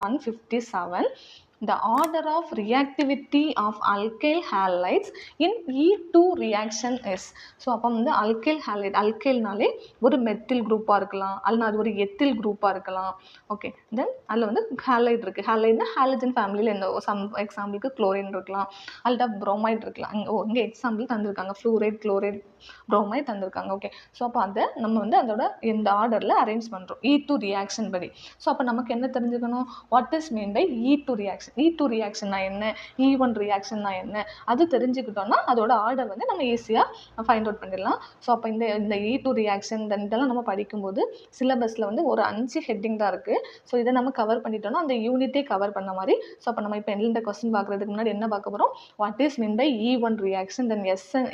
157. The order of reactivity of alkyl halides in E2 reaction is. So அப்போ வந்து alkyl allied, அல்கைல்னாலே ஒரு methyl குரூப்பாக இருக்கலாம், அல்லது அது ஒரு எத்தில் குரூப்பாக இருக்கலாம். ஓகே, தென் அதில் வந்து ஹாலைட் இருக்குது. ஹாலைட்னா ஹாலஜன் ஃபேமிலியில் என்ன, சம் எக்ஸாம்பிளுக்கு குளோரின் இருக்கலாம், அல்லது புரோமைட் இருக்கலாம். இங்கே எக்ஸாம்பிள் தந்திருக்காங்க, ஃப்ளூரைட், குளோரைட், புரோமைட் தந்திருக்காங்க. ஓகே, ஸோ அப்போ அதை நம்ம வந்து அதோட இந்த ஆர்டரில் அரேஞ்ச் பண்ணுறோம் E2 ரியாக்ஷன் படி. ஸோ அப்போ நமக்கு என்ன தெரிஞ்சுக்கணும், what is mean by E2 reaction, E2 ரியாக்ஷன்னா என்ன, E1 ரியாக்ஷன்னா என்ன, அது தெரிஞ்சுக்கிட்டோம்னா அதோட ஆர்டர் வந்து நம்ம ஈஸியாக ஃபைண்ட் அவுட் பண்ணிடலாம். ஸோ அப்போ இந்த E2 ரியாக்ஷன் இதெல்லாம் நம்ம படிக்கும்போது சிலபஸில் வந்து ஒரு 5 ஹெட்டிங் தான் இருக்குது. ஸோ இதை நம்ம கவர் பண்ணிட்டோம்னா அந்த யூனிட்டே கவர் பண்ண மாதிரி. ஸோ அப்போ நம்ம இப்போ இந்த கொஸ்டின் பார்க்குறதுக்கு முன்னாடி என்ன பார்க்க போகிறோம், what is mean by E1 reaction, then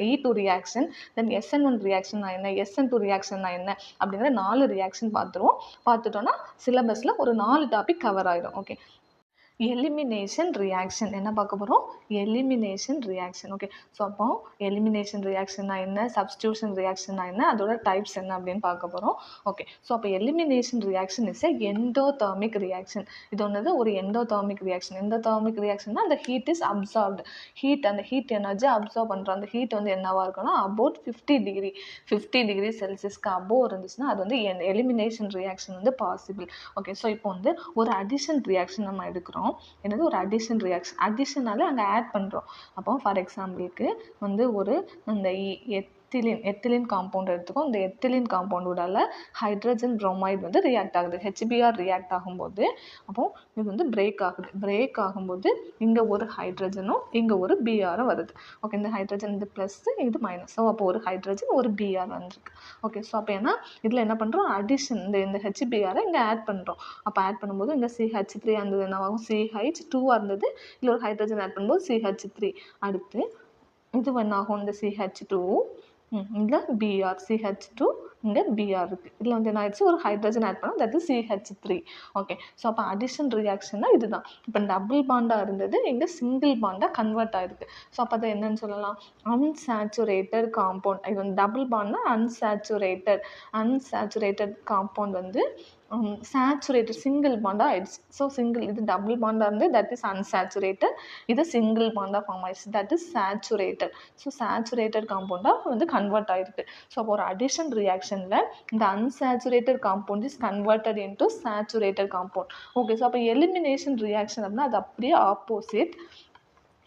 E2 reaction, then SN1 ரியாக்ஷன்னா என்ன, SN2 ரியாக்ஷன்னா என்ன அப்படிங்கிற 4 ரியாக்ஷன் பார்த்துட்டோம்னா சிலபஸில் ஒரு 4 டாபிக் கவர் ஆகிடும். ஓகே, எலிமினேஷன் ரியாக்ஷன் என்ன பார்க்க போகிறோம், எலிமினேஷன் ரியாக்ஷன். ஓகே, ஸோ அப்போ எலிமினேஷன் ரியாக்ஷன்னா என்ன, சப்ஸ்டியூஷன் ரியாக்ஷன்னா என்ன, அதோட டைப்ஸ் என்ன அப்படின்னு பார்க்க போகிறோம். ஓகே, ஸோ அப்போ elimination reaction is endothermic reaction. இது ஒன்று ஒரு எண்டோதெர்மிக் ரியாக்ஷன். எண்டோதெர்மிக் ரியாக்ஷன்னா அந்த ஹீட் இஸ் அப்சார்ப்டு, அந்த ஹீட் எனர்ஜி அப்சார்ப் பண்ணுறோம். அந்த ஹீட் வந்து என்னவாக இருக்குன்னா அபவுட் 50 டிகிரி செல்சியஸ்க்கு அபோவ் இருந்துச்சுன்னா அது வந்து எலிமினேஷன் ரியாக்ஷன் வந்து பாசிபிள். ஓகே, ஸோ இப்போ வந்து ஒரு அடிஷன் ரியாக்ஷன் நம்ம எடுக்கிறோம். என்னது ஒரு அடிஷன் ரியாக்ஷன், அடிஷனால அங்கே ஆட் பண்ணுறோம். அப்போ ஃபார் எக்ஸாம்பிளுக்கு வந்து ஒரு இந்த எத்திலின் காம்பவுண்ட் எடுத்துக்கோம். இந்த எத்திலின் காம்பவுண்டோட ஹைட்ரஜன் புரோமைடு வந்து ரியாக்ட் ஆகுது, HBr ரியாக்ட் ஆகும்போது அப்போ இது வந்து பிரேக் ஆகுது. பிரேக் ஆகும்போது இங்கே ஒரு ஹைட்ரஜனும் இங்கே ஒரு பிஆரும் வருது. ஓகே, இந்த ஹைட்ரஜன் இது ப்ளஸ் இது மைனஸ். ஸோ அப்போ ஒரு ஹைட்ரஜன் ஒரு பிஆர் வந்துருக்கு. ஓகே, ஸோ அப்போ ஏன்னா இதில் என்ன பண்ணுறோம், அடிஷன் இந்த HBr இங்கே ஆட் பண்ணுறோம். அப்போ ஆட் பண்ணும்போது இங்கே CH3 இருந்தது, என்னவாகும் CH2 இருந்தது, இல்லை ஒரு ஹைட்ரஜன் ஆட் பண்ணும்போது CH3. அடுத்து இது என்னாகும், இந்த CH2 இங்கே Br, CH2 இங்கே Br இருக்குது. இதில் வந்து என்ன ஆயிடுச்சு, ஒரு ஹைட்ரஜன் ஆட் பண்ணோம், that is CH3. Okay, so அப்போ அடிஷன் ரியாக்ஷன்னா இதுதான். இப்போ டபுள் பாண்டாக இருந்தது இங்கே சிங்கிள் பாண்டாக கன்வெர்ட் ஆகிருக்கு. ஸோ அப்போ அதை என்னன்னு சொல்லலாம், அன்சாச்சுரேட்டட் காம்பவுண்ட். இது வந்து டபுள் பாண்ட்னா அன்சாச்சுரேட்டட் காம்பவுண்ட் வந்து சேச்சுரேட்டட் சிங்கிள் பாண்டாக ஆயிடுச்சு. ஸோ இது டபுள் பாண்டாக இருந்து தட் இஸ் அன்சாச்சுரேட்டட், இது சிங்கிள் பாண்டாக ஃபார்ம் ஆயிடுச்சு, that is saturated. So saturated காம்பவுண்டாக வந்து கன்வெர்ட் ஆகிருக்கு. ஸோ அப்போ ஒரு அடிஷன் ரியாக்ஷனில் இந்த unsaturated compound is converted into saturated compound. Okay, so அப்போ எலிமினேஷன் ரியாக்ஷன் அப்படின்னா அது அப்படியே ஆப்போசிட்.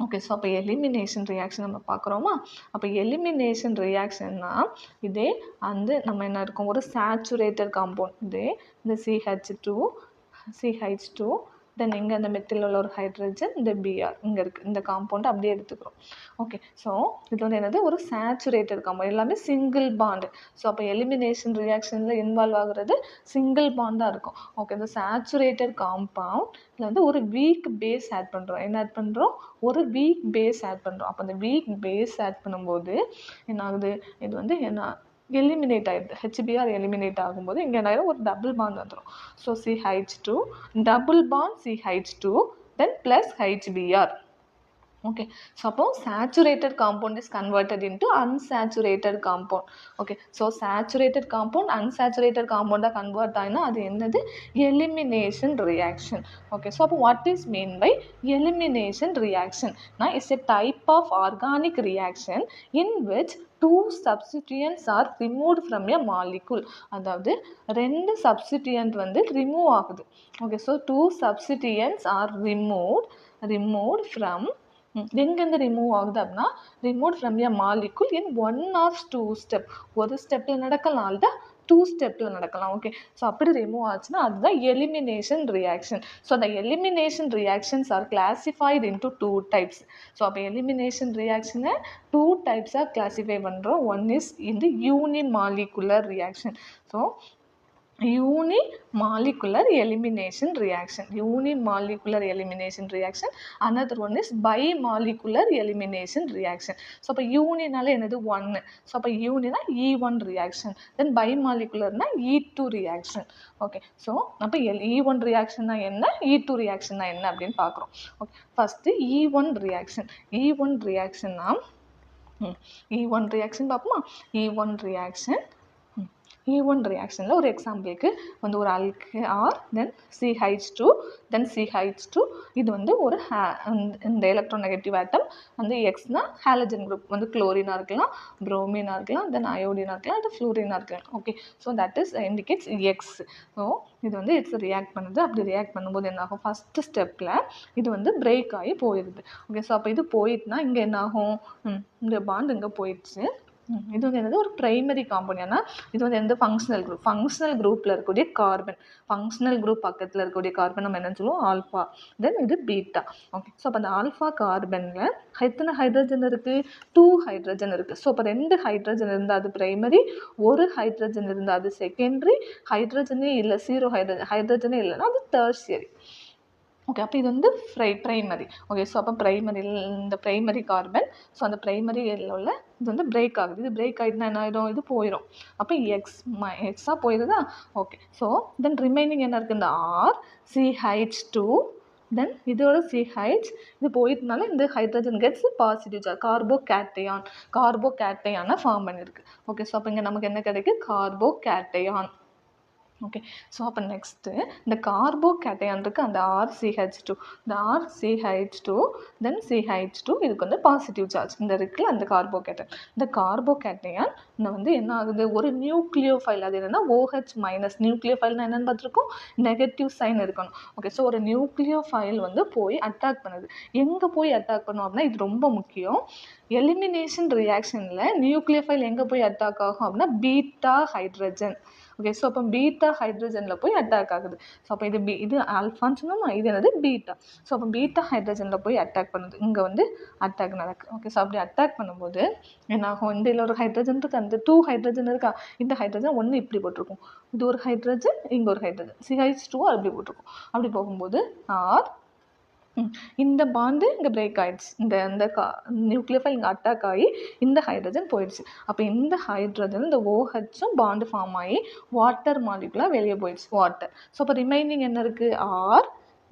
ஓகே, ஸோ அப்போ எலிமினேஷன் ரியாக்ஷன் நம்ம பார்க்குறோமா. அப்போ எலிமினேஷன் ரியாக்ஷன்னா இதே வந்து நம்ம என்ன இருக்கும், ஒரு சேச்சுரேட்டட் காம்பவுண்ட், இதே இந்த CH2 தென் இங்கே அந்த மெத்தில் உள்ள ஒரு ஹைட்ரஜன், இந்த Br இங்கே இருக்குது, இந்த காம்பவுண்ட் அப்படியே எடுத்துக்கிறோம். ஓகே, ஸோ இது வந்து என்னது, ஒரு சேச்சுரேட்டட் காம்பவுண்ட், எல்லாமே சிங்கிள் பாண்டு. ஸோ அப்போ எலிமினேஷன் ரியாக்ஷனில் இன்வால்வ் ஆகுறது சிங்கிள் பாண்டாக இருக்கும். ஓகே, இந்த சேச்சுரேட்டட் காம்பவுண்ட் இதில் வந்து ஒரு வீக் பேஸ் ஆட் பண்ணுறோம். என்ன ஆட் பண்ணுறோம், ஒரு வீக் பேஸ் ஆட் பண்ணுறோம். அப்போ அந்த வீக் பேஸ் ஆட் பண்ணும்போது என்ன ஆகுது, இது வந்து என்ன எலிமினேட் ஆகிடுது, HBr எலிமினேட் ஆகும்போது இங்கே என்ன ஆகிடும், ஒரு டபுள் பாண்ட் வந்துடும். So CH2 double bond CH2 then plus HBr. Okay, suppose saturated compound is converted into unsaturated compound. Okay, so saturated compound unsaturated compound convert ஆயினா அது என்னது, elimination reaction. Okay, so what is mean by elimination reaction? Now it's a type of organic reaction in which two substituents are removed from a molecule. அதாவது ரெண்டு substituent வந்து remove ஆகுது. Okay, so two substituents are removed from எங்கேருந்து remove ஆகுது அப்படின்னா remove from a molecule in 1 or 2 step. ஒரு ஸ்டெப்பில் நடக்கலாம், அல்லது 2 ஸ்டெப்பில் நடக்கலாம். ஓகே, ஸோ அப்படி ரிமூவ் ஆச்சுன்னா அதுதான் எலிமினேஷன் ரியாக்ஷன். ஸோ அந்த elimination reactions R classified into 2 types. So அப்போ எலிமினேஷன் ரியாக்ஷனை 2 டைப்ஸாக கிளாசிஃபை பண்ணுறோம். ஒன் இஸ் இந்த unimolecular reaction. So unimolecular elimination reaction. Another one is bimolecular elimination reaction. So அப்போ யூனினால என்னது 1. ஸோ அப்போ யூனினா E1 reaction, then bimolecularனா E2 reaction. Okay, so அப்போ E1 reactionனா என்ன, E2 reactionனா என்ன அப்படின்னு பார்க்குறோம். Okay, first E1 reaction. E1 reactionனா E1 reaction பார்ப்போமா. E1 reaction E1 ரியாக்ஷனில் ஒரு எக்ஸாம்பிளுக்கு வந்து ஒரு ஆர் தென் CH2 தென் CH2 இது வந்து ஒரு இந்த எலக்ட்ரோநெகட்டிவ் ஆட்டம் வந்து எக்ஸ்னா ஹாலஜன் குரூப் வந்து குளோரினாக இருக்கலாம், புரோமினாக இருக்கலாம், தென் அயோடினாக இருக்கலாம், அது ஃப்ளூரினாக இருக்கலாம். Okay, so that is indicates X. So இது வந்து இட்ஸ் ரியாக்ட் பண்ணுது. அப்படி ரியாக்ட் பண்ணும்போது என்ன ஆகும், ஃபஸ்ட்டு ஸ்டெப்பில் இது வந்து பிரேக் ஆகி போயிடுது. ஓகே, ஸோ அப்போ இது போயிட்டுனா இங்கே என்ன ஆகும், இந்த பாண்ட் இங்கே போயிடுச்சு. இது வந்து என்னது ஒரு ப்ரைமரி காம்பவுண்ட். ஏன்னா இது வந்து எந்த ஃபங்க்ஷனல் குரூப்பில் இருக்கக்கூடிய கார்பன், ஃபங்க்ஷனல் குரூப் பக்கத்தில் இருக்கக்கூடிய கார்பன் நம்ம என்னன்னு சொல்லுவோம், ஆல்ஃபா. தென் இது பீட்டா. ஓகே, ஸோ அப்போ அந்த ஆல்ஃபா கார்பனில் எத்தனை ஹைட்ரஜன் இருக்குது, 2 ஹைட்ரஜன் இருக்குது. ஸோ அப்போ 2 ஹைட்ரஜன் இருந்தால் அது ப்ரைமரி, 1 ஹைட்ரஜன் இருந்தால் அது செகண்டரி, ஹைட்ரஜனே இல்லை, 0 ஹைட்ரஜனே இல்லைன்னா அது டெர்ஷியரி. ஓகே, அப்போ இது வந்து ப்ரைமரி. ஓகே, ஸோ அப்போ இந்த ப்ரைமரி கார்பன், ஸோ அந்த ப்ரைமரியில் உள்ள இது வந்து பிரேக் ஆகுது. இது பிரேக் ஆகிட்டுனா என்ன ஆகிடும், இது போயிடும். அப்போ எக்ஸாக போயிடுதா. ஓகே, ஸோ தென் ரிமைனிங் என்ன இருக்குது, இந்த CH2 தென் இதோட CH இது போயிட்டனால இந்த ஹைட்ரஜன் கெட்ஸ் பாசிட்டிவ் சார்ஜ், கார்போகேட்டையானை ஃபார்ம் பண்ணியிருக்கு. ஓகே, ஸோ அப்போ இங்கே நமக்கு என்ன கிடைக்குது, கார்போகேட்டையான். ஓகே, ஸோ அப்போ நெக்ஸ்ட்டு இந்த கார்போகேட்டையான் இருக்குது அந்த RCH2, இந்த RCH2 தென் CH2 இதுக்கு வந்து பாசிட்டிவ் சார்ஜ் இந்த இருக்குல்ல அந்த கார்போகேட்டையான். இந்த கார்போகேட்டையான் வந்து என்ன ஆகுது, ஒரு நியூக்ளியோஃபைல், அது என்னென்னா OH-, நியூக்ளியோஃபைல்னா என்னென்னு பார்த்துருக்கோம், நெகட்டிவ் சைன் இருக்கணும். ஓகே, ஸோ ஒரு நியூக்ளியோஃபைல் வந்து போய் அட்டாக் பண்ணுது. எங்கே போய் அட்டாக் பண்ணும் அப்படின்னா இது ரொம்ப முக்கியம். எலிமினேஷன் ரியாக்ஷனில் நியூக்ளியோஃபைல் எங்கே போய் அட்டாக் ஆகும் அப்படின்னா பீட்டா ஹைட்ரஜன். ஓகே, ஸோ அப்போ பீட்டா ஹைட்ரஜனில் போய் அட்டாக் ஆகுது. ஸோ அப்போ இது ஆல்ஃபான்னு சொன்னோமா, இது என்னது பீட்டா. ஸோ அப்போ பீட்டா ஹைட்ரஜனில் போய் அட்டாக் பண்ணுது, இங்கே வந்து அட்டாக் நடக்குது. ஓகே, ஸோ அப்படி அட்டாக் பண்ணும்போது என்னாகும், இந்த ஒரு ஹைட்ரஜன் இருக்குது, அந்த 2 ஹைட்ரஜன் இருக்கா, இந்த ஹைட்ரஜன் ஒன்று இப்படி போட்டிருக்கும், இது ஒரு ஹைட்ரஜன், இங்கே ஒரு ஹைட்ரஜன், CH2 அப்படி போட்டிருக்கும். அப்படி போகும்போது இந்த பாண்டு இங்கே பிரேக் ஆகிடுச்சு, இந்த நியூக்ளியோஃபைல் இங்கே அட்டாக் ஆகி இந்த ஹைட்ரஜன் போயிடுச்சு. அப்போ இந்த ஹைட்ரஜன் இந்த OH-உம் பாண்டு ஃபார்ம் ஆகி வாட்டர் மாலிகுலாக வெளியே போயிடுச்சு, வாட்டர். ஸோ அப்போ ரிமைனிங் என்ன இருக்குது,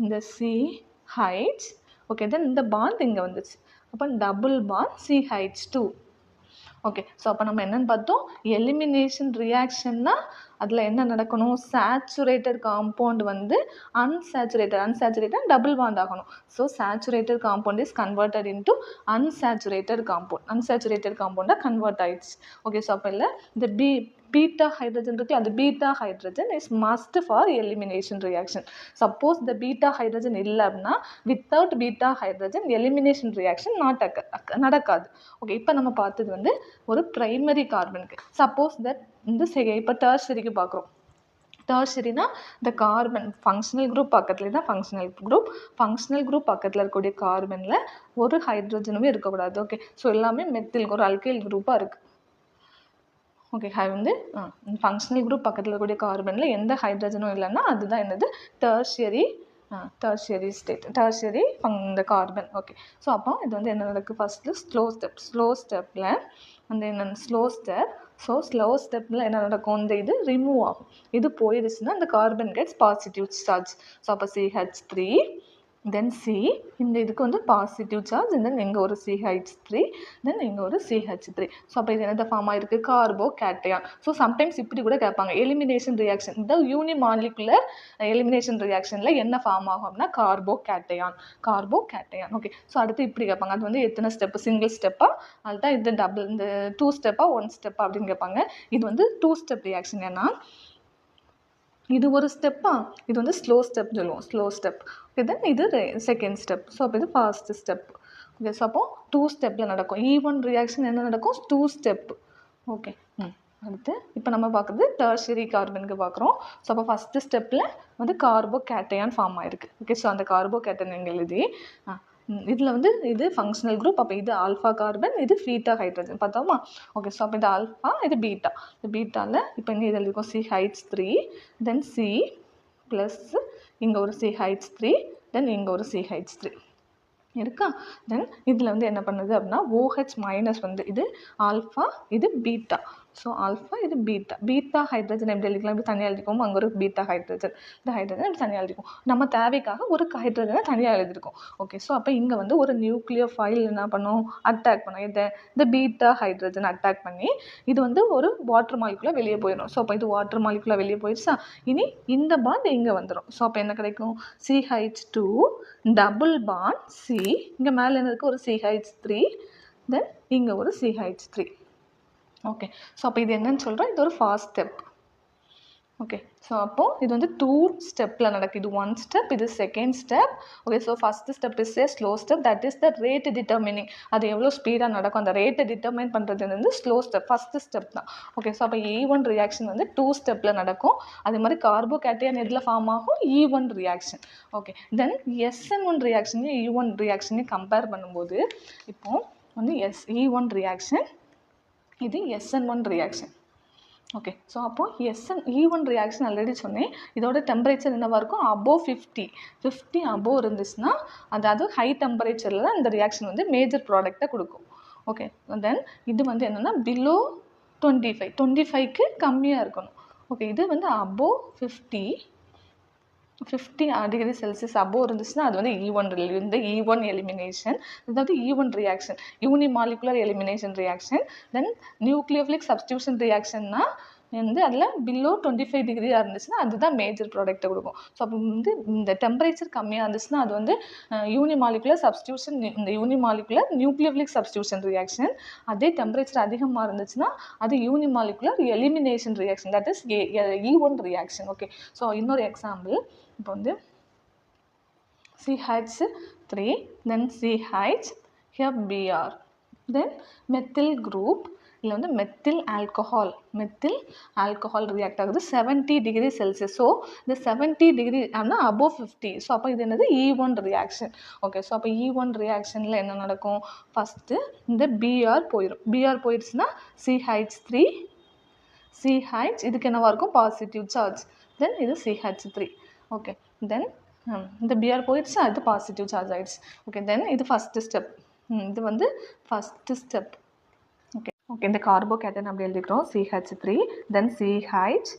இந்த CH. ஓகே, தென் இந்த பாண்ட் இங்கே வந்துச்சு, அப்போ double bond CH2. Okay, so அப்போ நம்ம என்னென்னு பார்த்தோம், எலிமினேஷன் ரியாக்ஷன்னா அதில் என்ன நடக்கணும், சேச்சுரேட்டட் காம்பவுண்ட் வந்து அன்சேச்சுரேட்டட் டபுள் பாண்ட் ஆகணும். So saturated compound is converted into unsaturated காம்பவுண்டாக கன்வெர்ட் ஆயிடுச்சு. ஓகே, ஸோ அப்போ இல்லை இந்த பீட்டா ஹைட்ரஜன் இருக்குல்ல, அந்த beta hydrogen is must for elimination reaction. Suppose இந்த பீட்டா ஹைட்ரஜன் இல்லை அப்படின்னா without beta hydrogen elimination reaction நடக்காது. ஓகே, இப்போ நம்ம பார்த்தது வந்து ஒரு ப்ரைமரி கார்பனுக்கு. சப்போஸ் தட் இந்த இப்போ டெர்ஷரிக்கு பார்க்குறோம். டெர்ஷரினா இந்த கார்பன் ஃபங்க்ஷனல் குரூப் பக்கத்துல தான் ஃபங்க்ஷனல் குரூப் பக்கத்தில் இருக்கக்கூடிய கார்பனில் ஒரு ஹைட்ரஜனுமே இருக்கக்கூடாது. ஓகே, ஸோ எல்லாமே மெத்தில் ஒரு அல்கைல் குரூப்பாக இருக்குது. ஓகே, வந்து ஃபங்க்ஷனல் குரூப் பக்கத்தில் இருக்கக்கூடிய கார்பனில் எந்த ஹைட்ரஜனும் இல்லைன்னா அதுதான் என்னது டெர்ஷியரி ஸ்டேட், இந்த கார்பன். ஓகே, ஸோ அப்போ இது வந்து என்ன நடக்குது, ஃபஸ்ட்டு ஸ்லோ ஸ்டெப்பில் வந்து என்னென்ன ஸ்லோ ஸ்டெப்பில் என்ன நடக்கும், இந்த இது ரிமூவ் ஆகும். இது போயிடுச்சுன்னா இந்த carbon gets positive charge. So அப்போ CH3 தென் இந்த இதுக்கு வந்து பாசிட்டிவ் சார்ஜ், தென் இங்கே ஒரு CH3 தென் இங்கே ஒரு CH3. ஸோ அப்போ இது என்னது ஃபார்ம் ஆகிருக்கு, கார்போகேட்டையான். ஸோ சம்டைம்ஸ் இப்படி கூட கேட்பாங்க, எலிமினேஷன் ரியாக்ஷன் இந்த யூனிமாலிகுலர் எலிமினேஷன் ரியாக்ஷனில் என்ன ஃபார்ம் ஆகும் அப்படின்னா கார்போகேட்டையான். ஓகே, ஸோ அடுத்து இப்படி கேட்பாங்க, அது வந்து எத்தனை ஸ்டெப்பு, சிங்கிள் ஸ்டெப்பா, அதுதான் இது டபுள், இந்த 2 ஸ்டெப்பா 1 ஸ்டெப்பா அப்படின்னு கேட்பாங்க. இது வந்து 2 ஸ்டெப் ரியாக்ஷன். ஏன்னா இது ஒரு ஸ்டெப்பா, இது வந்து ஸ்லோ ஸ்டெப். ஓகே, தென் இது செகண்ட் ஸ்டெப். ஸோ அப்போ இது ஃபர்ஸ்ட் ஸ்டெப். ஓகே, ஸோ அப்போ 2 ஸ்டெப்பில் நடக்கும். E1 ரியாக்ஷன் என்ன நடக்கும், 2 ஸ்டெப். ஓகே, அடுத்து இப்போ நம்ம பார்க்குறது டெர்ஷரி கார்பனுக்கு பார்க்குறோம். ஸோ அப்போ ஃபஸ்ட்டு ஸ்டெப்பில் வந்து கார்போகேட்டையான் ஃபார்ம் ஆயிருக்கு. ஓகே, ஸோ அந்த கார்போகேட்டையான் எங்கே எழுதி இதில் வந்து இது ஃபங்க்ஷனல் குரூப். அப்போ இது ஆல்ஃபா கார்பன், இது பீட்டா ஹைட்ரஜன் பார்த்தோமா. ஓகே, ஸோ அப்போ இது ஆல்ஃபா, இது பீட்டா. இந்த பீட்டாவில் இப்போ இங்கே இதில் இருக்கும் CH3 தென் C ப்ளஸ் இங்கே ஒரு CH3 தென் இங்கே ஒரு CH3 இருக்கா. தென் இதில் வந்து என்ன பண்ணுது அப்படின்னா OH- வந்து இது ஆல்ஃபா, இது பீட்டா. ஸோ ஆல்ஃபா இது பீட்டா. பீட்டா ஹைட்ரஜன் எப்படி எழுதிக்கலாம்? இப்படி தனியாக எழுதிக்கோம். அங்கே ஒரு பீட்டா ஹைட்ரஜன், இந்த ஹைட்ரஜன் இப்படி தனியாக எழுதிக்கும். நம்ம தேவைக்காக ஒரு ஹைட்ரஜனை தனியாக எழுதிருக்கோம். ஓகே, ஸோ அப்போ இங்கே வந்து ஒரு நியூக்ளியோஃபைல் என்ன பண்ணும்? அட்டாக் பண்ணும். இந்த பீட்டா ஹைட்ரஜன் அட்டாக் பண்ணி இது வந்து ஒரு வாட்டர் மாலிகுலாக வெளியே போயிடும். ஸோ அப்போ இது வாட்டர் மாலிகுலாக வெளியே போயிடுச்சா, இனி இந்த பாண்ட் இங்கே வந்துடும். ஸோ அப்போ என்ன கிடைக்கும்? CH2 டபுள் பாண்ட் C, இங்கே மேலே என்ன இருக்குது? ஒரு CH3, தென் இங்கே ஒரு CH3. ஓகே, ஸோ அப்போ இது என்னன்னு சொல்கிறோம்? இது ஒரு ஃபாஸ்ட் ஸ்டெப். ஓகே, ஸோ அப்போது இது வந்து 2 ஸ்டெப்பில் நடக்குது. இது 1 ஸ்டெப், இது second step. Okay, so first step is a slow step, that is the rate determining. அது எவ்வளோ ஸ்பீடாக நடக்கும், அந்த ரேட்டை டிட்டர்மைன் பண்ணுறது வந்து ஸ்லோ ஸ்டெப், ஃபஸ்ட்டு ஸ்டெப் தான். ஓகே, ஸோ அப்போ E1 ரியாக்ஷன் வந்து 2 ஸ்டெப்பில் நடக்கும். அதே மாதிரி கார்போகேட்டையான் எதில் ஃபார்ம் ஆகும்? E1 reaction. ஓகே, தென் SN1 ரியாக்ஷனையும் E1 ரியாக்ஷனையும் கம்பேர் பண்ணும்போது இப்போது வந்து E1 ரியாக்ஷன், இது SN1 ரியாக்ஷன். ஓகே, ஸோ அப்போது E1 ரியாக்ஷன் ஆல்ரெடி சொன்னேன். இதோட டெம்பரேச்சர் என்னவாக இருக்கும்? அபோவ் 50 அபோவ் இருந்துச்சுன்னா அதாவது ஹை டெம்பரேச்சரில் தான் இந்த ரியாக்ஷன் வந்து மேஜர் ப்ராடக்டை கொடுக்கும். ஓகே, தென் இது வந்து என்னென்னா பிலோ 25க்கு கம்மியாக இருக்கணும். ஓகே, இது வந்து அபோவ் 50 டிகிரி செல்சியஸ் அபோவ் இருந்துச்சுன்னா அது வந்து இந்த E1 எலிமினேஷன், அதாவது E1 reaction unimolecular elimination reaction. Then nucleophilic substitution ரியாக்ஷன்னா வந்து அதில் பிலோ 25 டிகிரியாக இருந்துச்சுன்னா அதுதான் மேஜர் ப்ராடக்ட்டை கொடுக்கும். ஸோ அப்போ வந்து இந்த டெம்பரேச்சர் கம்மியாக இருந்துச்சுன்னா அது வந்து யூனிமாலிகுலர் சப்ஸ்டியூஷன், இந்த யூனிமாலிகுலர் நியூக்ளியோஃபிலிக் சப்ஸ்டியூஷன் ரியாக்ஷன். அதே டெம்பரேச்சர் அதிகமாக இருந்துச்சுன்னா அது unimolecular elimination reaction, that is E1 reaction. Okay, so இன்னொரு எக்ஸாம்பிள் இப்போ வந்து CH3, then CH, here Br, then methyl group, இல்லை வந்து மெத்தில் ஆல்கஹால் ரியாக்ட் ஆகுது 70 டிகிரி செல்சியஸ். ஸோ இந்த 70 டிகிரி ஆனால் அபோவ் 50. ஸோ அப்போ இது என்னது? E1 reaction. ஓகே, ஸோ அப்போ E1 ரியாக்ஷனில் என்ன நடக்கும்? ஃபஸ்ட்டு இந்த Br போயிடுச்சுன்னா CH3, இதுக்கு என்னவாக இருக்கும்? Positive charge. தென் இது CH3. ஓகே, தென் இந்த Br போயிடுச்சு, அது பாசிட்டிவ் சார்ஜ் ஆகிடுச்சு. ஓகே, தென் இது ஃபஸ்ட்டு ஸ்டெப், இது வந்து ஃபஸ்ட்டு ஸ்டெப். ஓகே, இந்த கார்போகேட்டையான் அப்படி எழுதிக்கிறோம். CH3, தென் CH,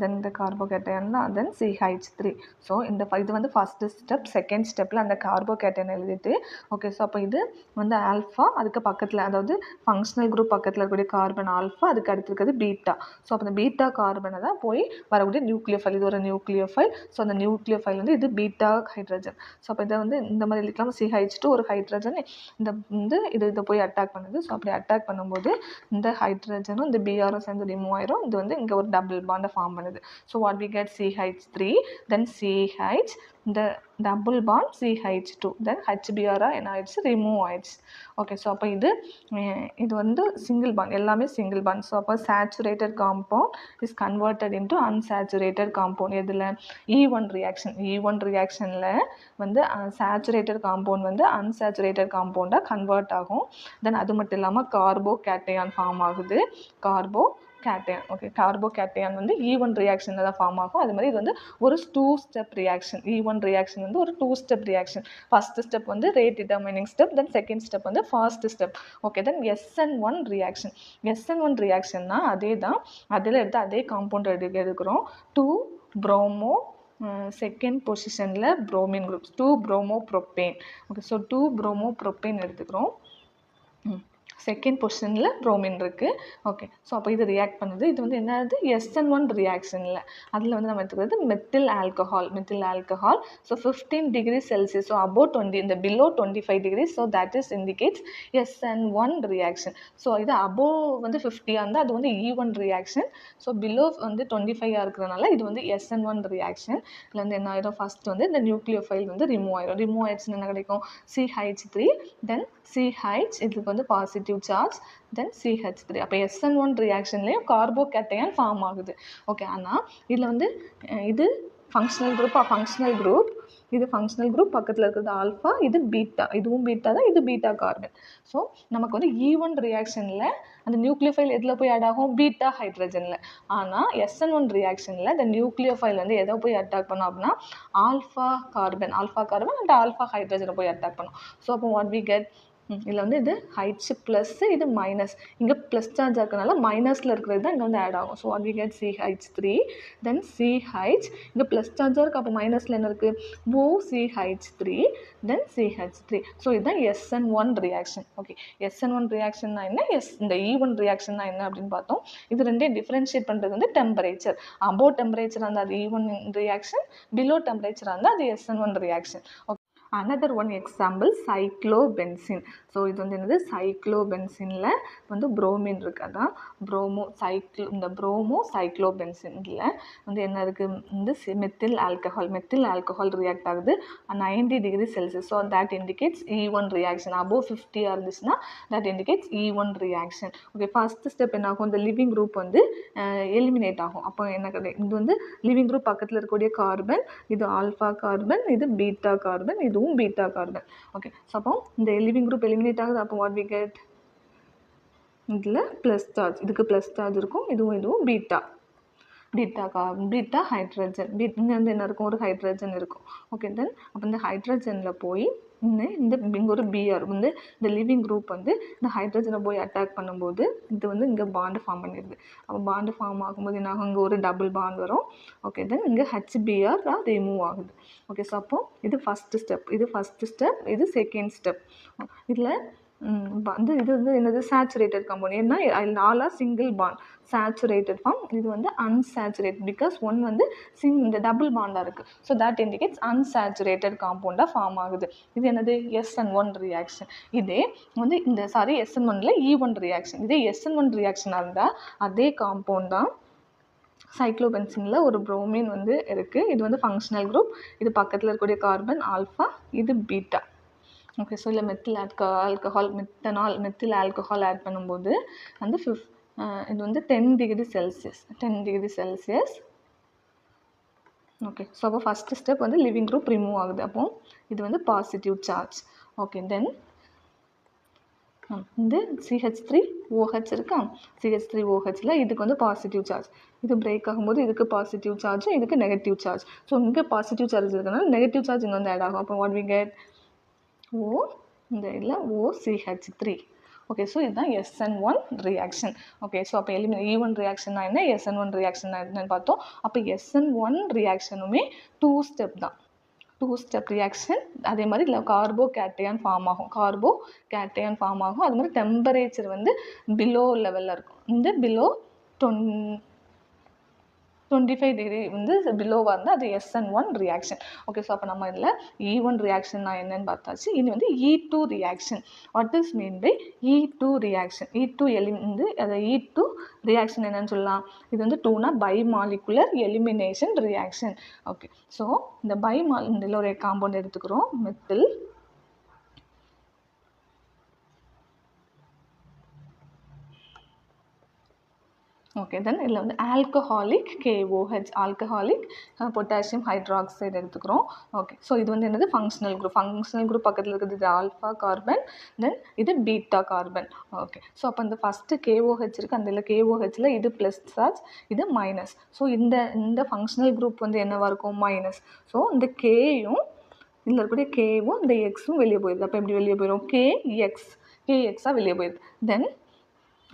தென் இந்த கார்போகேட்டையான் தான், தென் CH3. ஸோ இந்த இது வந்து ஃபஸ்ட்டு ஸ்டெப். செகண்ட் ஸ்டெப்பில் அந்த கார்போகேட்டையான் எழுதிட்டு, ஓகே, ஸோ அப்போ இது வந்து ஆல்ஃபா, அதுக்கு பக்கத்தில் அதாவது ஃபங்க்ஷனல் குரூப் பக்கத்தில் இருக்கக்கூடிய கார்பன் ஆல்ஃபா, அதுக்கு அடுத்து இருக்கிறது பீட்டா. ஸோ அப்போ இந்த பீட்டா கார்பனை தான் போய் வரக்கூடிய நியூக்ளியோஃபைல், இது ஒரு நியூக்ளியோஃபைல். ஸோ அந்த நியூக்ளியோஃபைல் வந்து இது பீட்டா ஹைட்ரஜன். ஸோ அப்போ இதை வந்து இந்த மாதிரி எழுதிக்கலாம். CH2 ஒரு ஹைட்ரஜன், இந்த வந்து இதை போய் அட்டாக் பண்ணுது. ஸோ அப்படி அட்டாக் பண்ணும்போது இந்த ஹைட்ரஜனும் இந்த பிஆரும் சேர்ந்து ரிமூவ் ஆயிரும். இது வந்து இங்கே ஒரு டபுள் பாண்டை ஃபார்ம் பண்ணுது. So what we get? CH3, then CH, இந்த double bond CH2, then HBr என்ன ஆயிடுச்சு? ரிமூவ் ஆயிடுச்சு. ஓகே, ஸோ அப்போ இது வந்து சிங்கிள் பாண்ட், எல்லாமே சிங்கிள் பாண்ட். ஸோ அப்போ saturated compound is converted into unsaturated compound. இதில் E1 ரியாக்ஷனில் வந்து சேச்சுரேட்டட் காம்பவுண்ட் வந்து அன்சேச்சுரேட்டட் காம்பவுண்டாக கன்வெர்ட் ஆகும். தென் அது மட்டும் இல்லாமல் கார்போகேட்டையான் ஃபார்ம் ஆகுது. ஓகே, கார்போகேட்டையான் வந்து E1 ரியாக்ஷனில் தான் ஃபார்ம் ஆகும். அது மாதிரி இது வந்து ஒரு 2 ஸ்டெப் ரியாக்ஷன். E1 ரியாக்ஷன் வந்து ஒரு 2 ஸ்டெப் ரியாக்ஷன். ஃபஸ்ட்டு ஸ்டெப் வந்து rate determining step, then second step வந்து ஃபாஸ்ட் ஸ்டெப். ஓகே, தென் SN1 ரியாக்ஷன்னா அதே தான், அதில் எடுத்து அதே காம்பவுண்ட் எடுக்கிறோம். 2 ப்ரோமோ, செகண்ட் பொசிஷனில் ப்ரோமின் குரூப்ஸ், 2 ப்ரோமோப்ரோப்பேன். ஓகே, ஸோ 2 ப்ரோமோப்ரோப்பேன் எடுத்துக்கிறோம். செகண்ட் பொசிஷனில் ப்ரோமின் இருக்குது. ஓகே, ஸோ அப்போ இது ரியாக்ட் பண்ணுது. இது வந்து என்னது? SN1 ரியாக்ஷனில் அதில் வந்து நம்ம எடுத்துக்கிறது methyl alcohol. So 15 degree Celsius, so above 20, இந்த below 25 degree. So that is indicates SN1 reaction. So இது அபோவ் வந்து 50 இருந்தால் அது வந்து E1 ரியாக்ஷன். ஸோ பிலோ வந்து 25 இருக்கிறதுனால இது வந்து SN1 ரியாக்ஷன். இதில் வந்து என்ன ஆயிடும்? ஃபஸ்ட் வந்து இந்த நியூக்ளியோஃபைல் வந்து ரிமூவ் ஆயிடுச்சுன்னு என்ன கிடைக்கும்? CH3, தென் CH, இதுக்கு வந்து பாசிட்டிவ் சார்ஜ், தென் CH3. அப்போ SN1 ரியாக்ஷன்லேயும் கார்போகேட்டையான் ஃபார்ம் ஆகுது. ஓகே, ஆனால் இதில் வந்து இது ஃபங்க்ஷனல் குரூப், இது ஃபங்க்ஷனல் குரூப், பக்கத்தில் இருக்கிறது ஆல்ஃபா, இது பீட்டா, இதுவும் பீட்டா தான், இது பீட்டா கார்பன். ஸோ நமக்கு வந்து E1 ரியாக்ஷனில் அந்த நியூக்ளியோஃபைல் எதில் போய் ஆட் ஆகும்? பீட்டா ஹைட்ரஜனில். ஆனால் SN1 ரியாக்ஷனில் இந்த நியூக்ளியோஃபைல் வந்து எதை போய் அட்டாக் பண்ணோம் அப்படின்னா ஆல்ஃபா கார்பன் அண்ட் ஆல்ஃபா ஹைட்ரஜனை போய் அட்டாக் பண்ணும். ஸோ அப்போ வாட் வி கெட்? இதில் வந்து இது ஹைட்ஸ் ப்ளஸ் இது மைனஸ், இங்கே ப்ளஸ் சார்ஜ் இருக்கனால மைனஸில் இருக்கிறது தான் இங்கே வந்து ஆட் ஆகும். So we get CH3 then CH, இங்கே ப்ளஸ் சார்ஜாக இருக்குது, அப்போ மைனஸில் என்ன இருக்குது OCH3 தென் CH3. ஸோ இதுதான் SN1 ரியாக்ஷன். ஓகே, SN1 ரியாக்ஷன்னா என்ன, இந்த E1 ரியாக்ஷன்னா என்ன அப்படின்னு பார்த்தோம். இது ரெண்டே டிஃப்ரென்ஷியேட் பண்ணுறது வந்து டெம்பரேச்சர். அபோவ் டெம்பரேச்சர் இருந்தால் அது E1 ரியாக்ஷன், பிலோ டெம்பரேச்சர் இருந்தால் அது SN1 reaction. another one example cyclobenzene. So இது வந்து என்னது சைக்ளோபென்சினில் வந்து புரோமின் இருக்குது, அதான் இந்த ப்ரோமோ சைக்ளோபென்சினில் வந்து என்ன இருக்குது வந்து மெத்தில் ஆல்கஹால் ரியாக்ட் ஆகுது 90 degree Celsius. So that indicates E1 reaction. Above 50 இருந்துச்சுன்னா that indicates E1 reaction. Okay, first step என்ன ஆகும், இந்த லிவிங் குரூப் வந்து எலிமினேட் ஆகும். அப்போ என்ன கிடையாது, இது வந்து லிவிங் குரூப் பக்கத்தில் இருக்கக்கூடிய கார்பன், இது ஆல்ஃபா கார்பன், இது பீட்டா கார்பன், இதுவும் பீட்டா கார்பன். ஓகே, ஸோ அப்போ இந்த லிவிங் குரூப் எலிமினேட் ஆகுது. அப்போ வாட் வி கெட், இதில் ப்ளஸ் சார்ஜ், இதுக்கு ப்ளஸ் சார்ஜ் இருக்கும், இதுவும் பீட்டா ஹைட்ரஜன். இங்கே வந்து என்ன இருக்கும், ஒரு ஹைட்ரஜன் இருக்கும். ஓகே, தென் அப்போ இந்த ஹைட்ரஜனில் போய் இங்கே ஒரு பிஆர் வந்து இந்த லிவிங் குரூப் வந்து இந்த ஹைட்ரஜனை போய் அட்டாக் பண்ணும்போது இது வந்து இங்கே பாண்டு ஃபார்ம் பண்ணிடுது. அப்போ பாண்டு ஃபார்ம் ஆகும்போது என்ன ஆகும், இங்கே ஒரு டபுள் பாண்ட் வரும். ஓகே, தென் இங்கே HBr ரிமூவ் ஆகுது. ஓகே, ஸோ அப்போ இது ஃபஸ்ட்டு ஸ்டெப், இது செகண்ட் ஸ்டெப். இதில் வந்து இது வந்து என்னது சேச்சுரேட்டட் காம்பவுண்ட். ஏன்னா all are single bond saturated form, இது வந்து அன்சேச்சுரேட்டட் பிகாஸ் ஒன் வந்து இந்த டபுள் பாண்டாக இருக்குது. ஸோ தட் இண்டிகேட்ஸ் அன்சேச்சுரேட்டட் காம்பவுண்டாக ஃபார்ம் ஆகுது. இது என்னது SN1 ரியாக்ஷன். இதே வந்து SN1ல E1 ரியாக்ஷன். இதே SN1 ரியாக்ஷனாக இருந்தால் அதே காம்பவுண்ட் தான் சைக்ளோபென்சினில் ஒரு புரோமின் வந்து இருக்குது. இது வந்து ஃபங்க்ஷனல் குரூப், இது பக்கத்தில் இருக்கக்கூடிய கார்பன் ஆல்ஃபா, இது பீட்டா. ஓகே, ஸோ இல்லை மெத்தில் ஆல்கஹால் ஆட் பண்ணும்போது வந்து இது வந்து 10 டிகிரி செல்சியஸ். ஓகே, ஸோ அப்போ ஃபஸ்ட்டு ஸ்டெப் வந்து லிவிங் குரூப் ரிமூவ் ஆகுது. அப்போ இது வந்து பாசிட்டிவ் சார்ஜ். ஓகே, தென் இந்த CH3OH இருக்கா, CH3OHல இதுக்கு வந்து பாசிட்டிவ் சார்ஜ். இது பிரேக் ஆகும்போது இதுக்கு பாசிட்டிவ் சார்ஜும் இதுக்கு நெகட்டிவ் சார்ஜ். ஸோ இங்கே பாசிட்டிவ் சார்ஜ் இருக்கனால நெகட்டிவ் சார்ஜ் இங்கே வந்து ஆட் ஆகும். அப்போ வாட் வி கெட் இந்த இதில் OCH3. ஓகே, ஸோ இதுதான் SN1 ரியாக்ஷன். ஓகே, ஸோ அப்போ E1 ரியாக்ஷன்னா என்ன, SN1 ரியாக்ஷன்னா என்னன்னு பார்த்தோம். அப்போ SN1 ரியாக்ஷனுமே 2 ஸ்டெப் தான், 2 ஸ்டெப் ரியாக்ஷன். அதே மாதிரி இல்லை கார்போ கேட்டையான் ஃபார்ம் ஆகும். அது மாதிரி டெம்பரேச்சர் வந்து பிலோ லெவலில் இருக்கும். இந்த பிலோ 25 டிகிரி வந்து பிலோவாக இருந்தால் அது SN1 ரியாக்ஷன். ஓகே, ஸோ அப்போ நம்ம இதில் E1 ரியாக்ஷன்னா என்னன்னு பார்த்தாச்சு. இது வந்து E2 reaction. What is mean by E2 reaction? E2 reaction என்னன்னு சொல்லலாம். இது வந்து 2னா bimolecular elimination reaction. Okay, so இந்த இதில் ஒரு காம்பவுண்ட் எடுத்துக்கிறோம், மெத்தில். ஓகே, தென் இதில் வந்து alcoholic KOH, alcoholic potassium hydroxide எடுத்துக்கிறோம். ஓகே, ஸோ இது வந்து என்னது ஃபங்க்ஷனல் குரூப் பக்கத்தில் இருக்கிறது இது ஆல்ஃபா கார்பன், தென் இது பீட்டா கார்பன். ஓகே, ஸோ அப்போ இந்த ஃபஸ்ட்டு KOH இருக்குது, அந்த KOHல இது ப்ளஸ் சார்ஜ், இது மைனஸ். ஸோ இந்த ஃபங்க்ஷனல் குரூப் வந்து என்னவாக இருக்கும், மைனஸ். ஸோ இந்த கேயும் இதில் இருக்கக்கூடிய கேவும் இந்த எக்ஸும் வெளியே போயிடுது. அப்போ எப்படி வெளியே போயிடும், KXாக வெளியே போயிடுது. தென்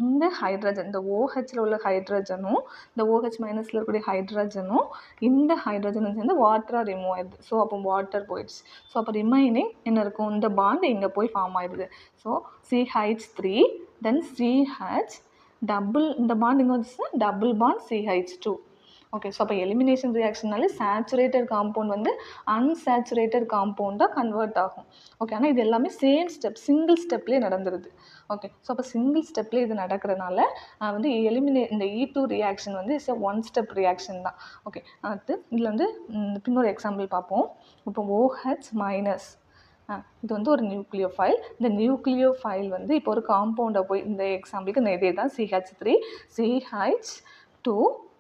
இந்த ஹைட்ரஜன், இந்த OHல உள்ள ஹைட்ரஜனும் இந்த OH மைனஸில் இருக்கக்கூடிய ஹைட்ரஜனும் இந்த ஹைட்ரஜனும் சேர்ந்து வாட்டராக ரிமூவ் ஆயிடுது. ஸோ அப்போ வாட்டர் போயிடுச்சு. ஸோ அப்போ ரிமைனிங் என்ன இருக்கும், இந்த பாண்டு இங்கே போய் ஃபார்ம் ஆயிடுது. ஸோ CH3 தென் CH இந்த பாண்ட் இங்கே வந்துச்சுன்னா double bond CH2. Okay, so அப்போ எலிமினேஷன் ரியாக்ஷன்னாலே சேச்சுரேட்டட் காம்பவுண்ட் வந்து அன்சேச்சுரேட்டட் காம்பவுண்டாக கன்வெர்ட் ஆகும். ஓகே, ஆனால் இது எல்லாமே சேம் ஸ்டெப், சிங்கிள் ஸ்டெப்லேயே நடந்துருது. ஓகே, ஸோ அப்போ சிங்கிள் ஸ்டெப்லேயே இது நடக்கிறனால வந்து இந்த E2 ரியாக்ஷன் வந்து இட்ஸ் 1 ஸ்டெப் ரியாக்ஷன் தான். ஓகே, அடுத்து இதில் வந்து இன்னொரு எக்ஸாம்பிள் பார்ப்போம். இப்போ OH மைனஸ், இது வந்து ஒரு நியூக்ளியோஃபைல். இந்த நியூக்ளியோஃபைல் வந்து இப்போ ஒரு காம்பவுண்டை போய், இந்த எக்ஸாம்பிளுக்கு இதே தான் CH3 CH2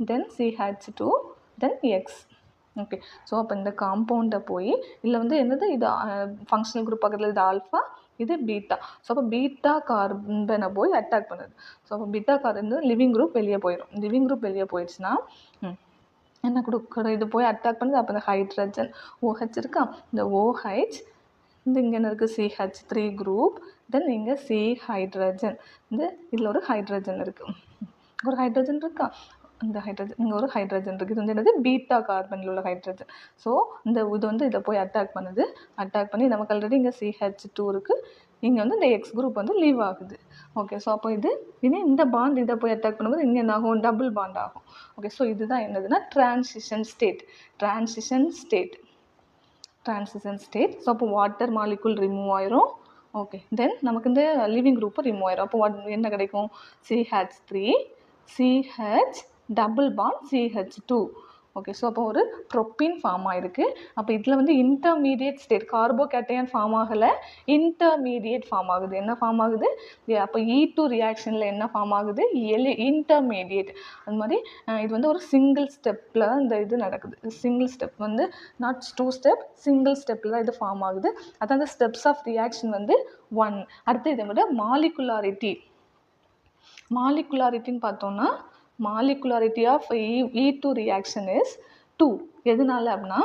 தென் CH2 தென் X. ஓகே, ஸோ அப்போ இந்த காம்பவுண்டை போய் இதில் வந்து என்னது, இது ஃபங்க்ஷனல் குரூப் பக்கத்தில் இது ஆல்ஃபா, இது பீட்டா. ஸோ அப்போ பீட்டா கார்பனை போய் அட்டாக் பண்ணுது. ஸோ அப்போ பீட்டா கார்பன் லிவிங் குரூப் வெளியே போயிடும். லிவிங் குரூப் வெளியே போயிடுச்சுன்னா என்ன கொடுக்குற, இது போய் அட்டாக் பண்ணுது. அப்போ இந்த ஹைட்ரஜன் OH இருக்கா, இந்த OH இங்கே என்ன இருக்குது CH3 குரூப். தென் இங்கே C ஹைட்ரஜன். இதில் ஒரு ஹைட்ரஜன் இருக்குது. ஒரு ஹைட்ரஜன் இருக்கா, இந்த ஹைட்ரஜன் இங்கே ஒரு ஹைட்ரஜன் இருக்குது. இது வந்து என்னது பீட்டா கார்பனில் உள்ள ஹைட்ரஜன். ஸோ இது வந்து இதை போய் அட்டாக் பண்ணுது. அட்டாக் பண்ணி நமக்கு ஆல்ரெடி இங்கே CH2 இருக்குது. இங்கே வந்து இந்த X குரூப் வந்து லீவ் ஆகுது. ஓகே, ஸோ அப்போ இனி இந்த பாண்ட் இதை போய் அட்டாக் பண்ணும்போது இங்கே என்ன ஆகும், டபுள் பாண்ட் ஆகும். ஓகே, ஸோ இதுதான் என்னதுன்னா ட்ரான்சிஷன் ஸ்டேட். ஸோ அப்போ வாட்டர் மாலிகுல் ரிமூவ் ஆயிரும். ஓகே, தென் நமக்கு இந்த லிவிங் குரூப்பும் ரிமூவ் ஆயிரும். அப்போ என்ன கிடைக்கும், CH3 CH double bond CH2. Okay, so அப்போ ஒரு ப்ரோப்பீன் ஃபார்ம் ஆகிருக்கு. அப்போ இதில் வந்து இன்டர்மீடியட் ஸ்டேட், கார்போகேட்டையான் ஃபார்ம் ஆகலை, இன்டர்மீடியட் ஃபார்ம் ஆகுது. என்ன ஃபார்ம் ஆகுது, அப்போ E2 ரியாக்ஷனில் என்ன ஃபார்ம் ஆகுது, இன்டர்மீடியட். அது மாதிரி இது வந்து ஒரு சிங்கிள் ஸ்டெப்பில் இந்த இது நடக்குது. சிங்கிள் ஸ்டெப் வந்து நாட் 2 ஸ்டெப், சிங்கிள் ஸ்டெப்பில் தான் இது ஃபார்ம் ஆகுது. அதான் அந்த ஸ்டெப்ஸ் ஆஃப் ரியாக்ஷன் வந்து 1. அடுத்து இதை விட மாலிகுலாரிட்டின்னு பார்த்தோம்னா molecularity of E2 reaction is 2. எதனால அப்படின்னா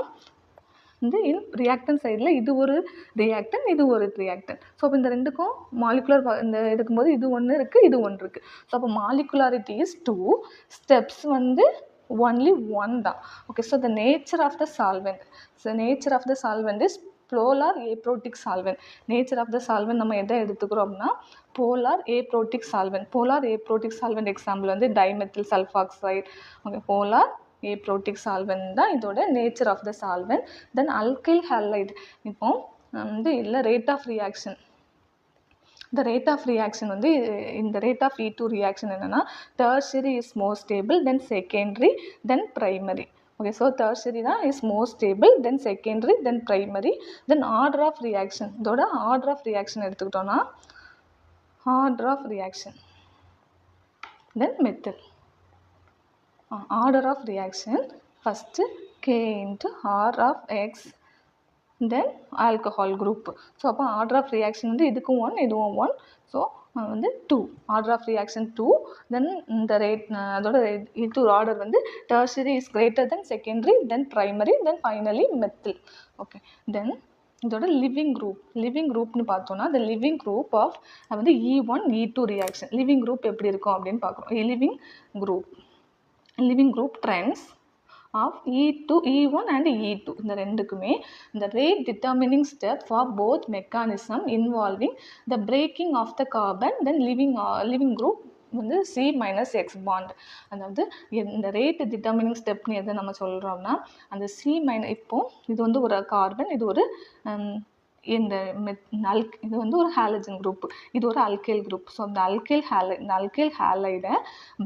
ரியாக்டன் சைடில் இது ஒரு ரியாக்டன், இது ஒரு ரியாக்டன். ஸோ அப்போ இந்த ரெண்டுக்கும் மாலிகுலர் இந்த எடுக்கும்போது இது ஒன்று இருக்குது, இது ஒன்று இருக்குது. ஸோ அப்போ மாலிகுலாரிட்டி இஸ் 2, ஸ்டெப்ஸ் வந்து only 1 தான். Okay, so the nature of the solvent is polar aprotic solvent. Nature of the solvent நம்ம எதை எடுத்துக்கிறோம் அப்படின்னா போலார் ஏப்ரோட்டிக் சால்வெண்ட். எக்ஸாம்பிள் வந்து dimethyl sulphoxide. Okay, polar aprotic solvent தான் இதோட nature of the solvent. Then alkyl halide. இப்போ இல்லை rate of reaction. இந்த ரேட் ஆஃப் ரியாக்ஷன் வந்து இந்த ரேட் ஆஃப் E2 ரியாக்ஷன் என்னென்னா tertiary is more stable then secondary then primary. Okay, so tertiary is more stable, then secondary, then primary, then order of reaction. இதோட order of reaction எடுத்துக்கிட்டோம்னா order of reaction, then method. Order of reaction, first K into R of X, then alcohol group. So அப்போ order of reaction வந்து இதுக்கும் 1, இதுவும் 1. So வந்து 2, order of reaction 2. தென் இந்த அதோட E2 order வந்து tertiary is greater than secondary, then primary, then finally methyl. Okay, then இதோட leaving குரூப்னு பார்த்தோன்னா இந்த லிவிங் குரூப் ஆஃப் வந்து E1 E2 reaction. Living group எப்படி இருக்கும் அப்படின்னு பார்க்குறோம். Living group trends of E1 and E2 இந்த ரெண்டுக்குமே இந்த rate determining step for both mechanism involving the breaking of the carbon then living group வந்து C-X bond. அதாவது இந்த ரேட் டிட்டர்மினிங் ஸ்டெப்னு எதை நம்ம சொல்கிறோம்னா அந்த இப்போ இது வந்து ஒரு கார்பன், இது ஒரு இது வந்து ஒரு ஹாலஜன் குரூப், இது ஒரு அல்கைல் குரூப். ஸோ அந்த அல்கைல் ஹாலைடை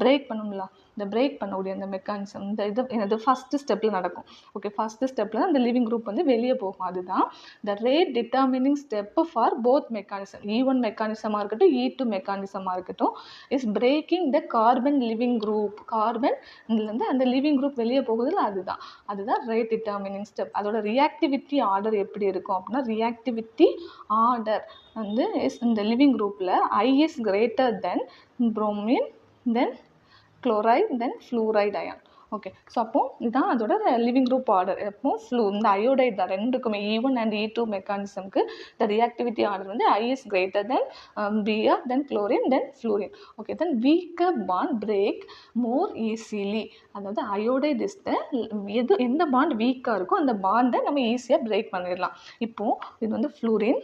பிரேக் பண்ணும்ல, இந்த பிரேக் பண்ணக்கூடிய அந்த மெக்கானிசம் இது ஃபஸ்ட்டு ஸ்டெப்பில் நடக்கும். ஓகே, ஃபஸ்ட்டு ஸ்டெப்பில் அந்த லிவிங் குரூப் வந்து வெளியே போகும். அதுதான் the rate determining step for both mechanism. E1 மெக்கானிசமாக இருக்கட்டும், E2 மெக்கானிசமாக இருக்கட்டும், is breaking the carbon living group. Carbon இதுலேருந்து அந்த லிவிங் குரூப் வெளியே போகுதில்ல, அதுதான் ரேட் டிட்டர்மினிங் ஸ்டெப். அதோட ரியாக்டிவிட்டி ஆர்டர் எப்படி இருக்கும் அப்படின்னா ரியாக்டிவிட்டி ஆர்டர் வந்து இந்த லிவிங் குரூப்பில் I is greater than bromine, then chloride, then fluoride ion. Okay, so அப்போ இதுதான் அதோட லிவிங் குரூப் ஆர்டர். எப்போ இந்த அயோடைட் தான் ரெண்டுக்குமே E1 and E2 மெக்கானிசம்க்கு இந்த ரியாக்டிவிட்டி ஆர்டர் வந்து I is greater than Br, then chlorine, then fluorine. Okay, then weaker bond break more easily. அதாவது அயோடைட் இஸ் எந்த பாண்ட் வீக்காக இருக்கோ அந்த பாண்டை நம்ம ஈஸியாக பிரேக் பண்ணிடலாம். இப்போது இது வந்து ஃப்ளூரின்,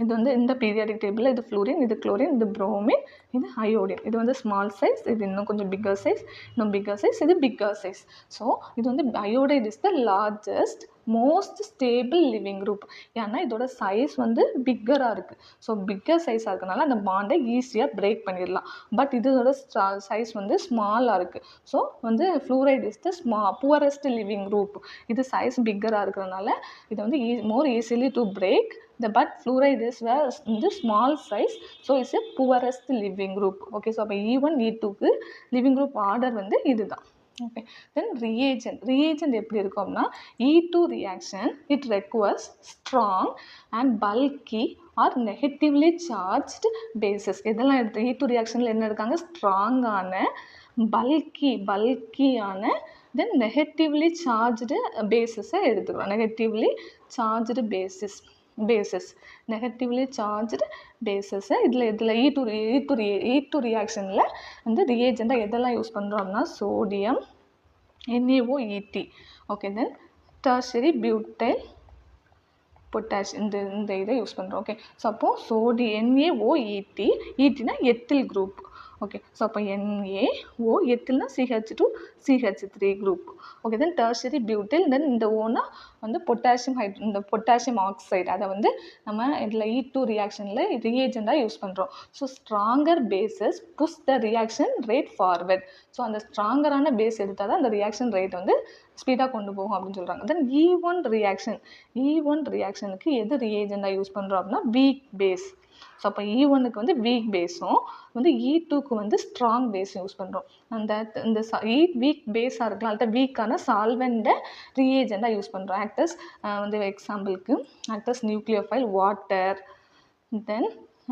இது வந்து இந்த பீரியாடிக் டேபிளில் இது ஃப்ளூரின், இது குளோரின், இது புரோமின், இது அயோடின். இது வந்து ஸ்மால் சைஸ், இது இன்னும் கொஞ்சம் பிக்கர் சைஸ், இது பிக்கர் சைஸ். ஸோ இது வந்து iodide is the largest most stable living group. ஏன்னா இதோட சைஸ் வந்து பிக்கராக இருக்குது. ஸோ பிக்கர் சைஸாக இருக்கனால அந்த பாண்டை ஈஸியாக பிரேக் பண்ணிடலாம். பட் இதோட சைஸ் வந்து ஸ்மாலாக இருக்குது. ஸோ வந்து fluoride is the poorest leaving group. இது சைஸ் பிக்கராக இருக்கிறதுனால இதை வந்து more easily to break. But fluoride is the small size, so it's a poorest living group. Okay, so அப்போ E1 E2க்கு living group order வந்து இதுதான். Okay, then reagent எப்படி இருக்கும்னா E2 reaction it requires strong and bulky or negatively charged bases. இதெல்லாம் எடுத்து E2 reactionல என்ன எடுக்காங்க, ஸ்ட்ராங்கான பல்கியான then negatively charged bases எடுத்துக்கிறோம். negatively charged basis. bases, negatively charged bases. இதில் E2 ரியாக்ஷனில் வந்து ரியேஜெண்டாக எதெல்லாம் யூஸ் பண்ணுறோம் அப்படின்னா sodium, NaOET. Okay, then tertiary butyl potash இந்த இதை யூஸ் பண்ணுறோம். ஓகே, ஸோ அப்போது NaOET, ஈட்டினா எத்தில் குரூப். ஓகே, ஸோ அப்போ NaO, எத்தில்னா CH2 CH3 group. Okay, then tertiary butyl, then இந்த ஓனா வந்து இந்த பொட்டாசியம் ஆக்சைடு, அதை வந்து நம்ம இதில் E2 ரியாக்ஷனில் ரியேஜெண்டாக யூஸ் பண்ணுறோம். So stronger bases push the reaction rate forward. So அந்த ஸ்ட்ராங்கரான பேஸ் எடுத்தால் தான் அந்த ரியாக்ஷன் ரேட் வந்து ஸ்பீடாக கொண்டு போகும் அப்படின்னு சொல்கிறாங்க. தென் E1 ரியாக்ஷனுக்கு எது ரியேஜெண்டாக யூஸ் பண்ணுறோம் அப்படின்னா வீக் பேஸ். ஸோ அப்போ E1க்கு வந்து வீக் பேஸும் வந்து E2க்கு வந்து ஸ்ட்ராங் பேஸும் யூஸ் பண்ணுறோம். இந்த வீக் பேஸாக இருக்கலாம், அல்லது வீக்கான சால்வெண்ட்டை ரியேஜெண்டாக யூஸ் பண்ணுறோம். ஆக்டர்ஸ் வந்து எக்ஸாம்பிளுக்கு ஆக்டர்ஸ் நியூக்ளியோஃபைல் வாட்டர், தென்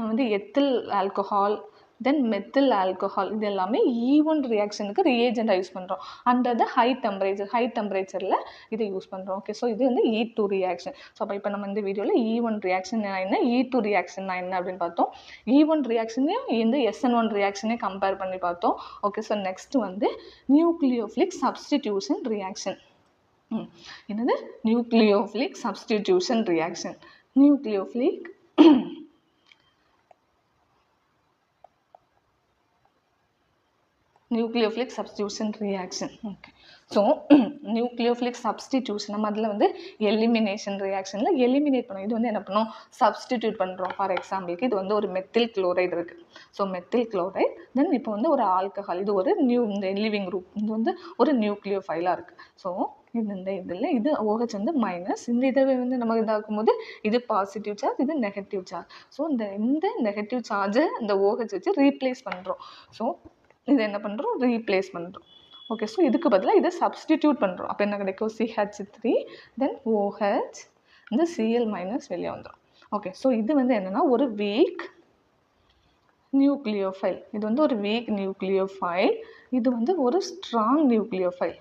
வந்து எத்தில் ஆல்கஹால், தென் மெத்தில் ஆல்கஹால், இது எல்லாமே E1 ரியாக்ஷனுக்கு ரியேஜெண்டாக யூஸ் பண்ணுறோம். அண்டர் த ஹை டெம்பரேச்சரில் இதை யூஸ் பண்ணுறோம். ஓகே, ஸோ இது வந்து E2 ரியாக்ஷன். ஸோ அப்போ இப்போ நம்ம இந்த வீடியோவில் E1 ரியாக்ஷன் என்ன, E2 ரியாக்ஷன் என்ன அப்படின்னு பார்த்தோம். E1 ரியாக்ஷனையும் இந்த SN1 ரியாக்ஷனையும் கம்பேர் பண்ணி பார்த்தோம். ஓகே, ஸோ நெக்ஸ்ட் வந்து நியூக்ளியோஃபிலிக் சப்ஸ்டிடியூஷன் ரியாக்ஷன். என்னது nucleophilic substitution reaction. Nucleophilic substitution reaction. Okay, so nucleophilic substitution நம்ம அதில் வந்து எலிமினேஷன் ரியாக்ஷனில் எலிமினேட் பண்ணோம். இது வந்து என்ன பண்ணோம், சப்ஸ்டிடியூட் பண்ணுறோம். ஃபார் எக்ஸாம்பிளுக்கு இது வந்து ஒரு மெத்தில் குளோரைடு இருக்குது. ஸோ மெத்தில் குளோரைடு, தென் இப்போ வந்து ஒரு ஆல்கஹால், இது ஒரு இந்த லிவிங் குரூப், இது வந்து ஒரு நியூக்ளியோஃபைலாக இருக்குது. ஸோ இது OH வந்து மைனஸ், இந்த இதை வந்து நம்ம இதாக்கும் போது இது பாசிட்டிவ் சார்ஜ், இது நெகட்டிவ் சார்ஜ். ஸோ இந்த நெகட்டிவ் சார்ஜை இந்த OH வச்சு ரீப்ளேஸ் பண்ணுறோம். ஸோ இதை என்ன பண்ணுறோம், ரீப்ளேஸ் பண்ணுறோம். ஓகே, ஸோ இதுக்கு பதிலாக இதை சப்ஸ்டிடியூட் பண்ணுறோம். அப்போ என்ன கிடைக்கும், CH3 தென் OH, இந்த Cl மைனஸ் வெளியே வந்துடும். ஓகே, ஸோ இது வந்து என்னென்னா ஒரு வீக் நியூக்ளியோஃபைல், இது வந்து ஒரு வீக் நியூக்ளியோஃபைல், இது வந்து ஒரு ஸ்ட்ராங் நியூக்ளியோஃபைல்,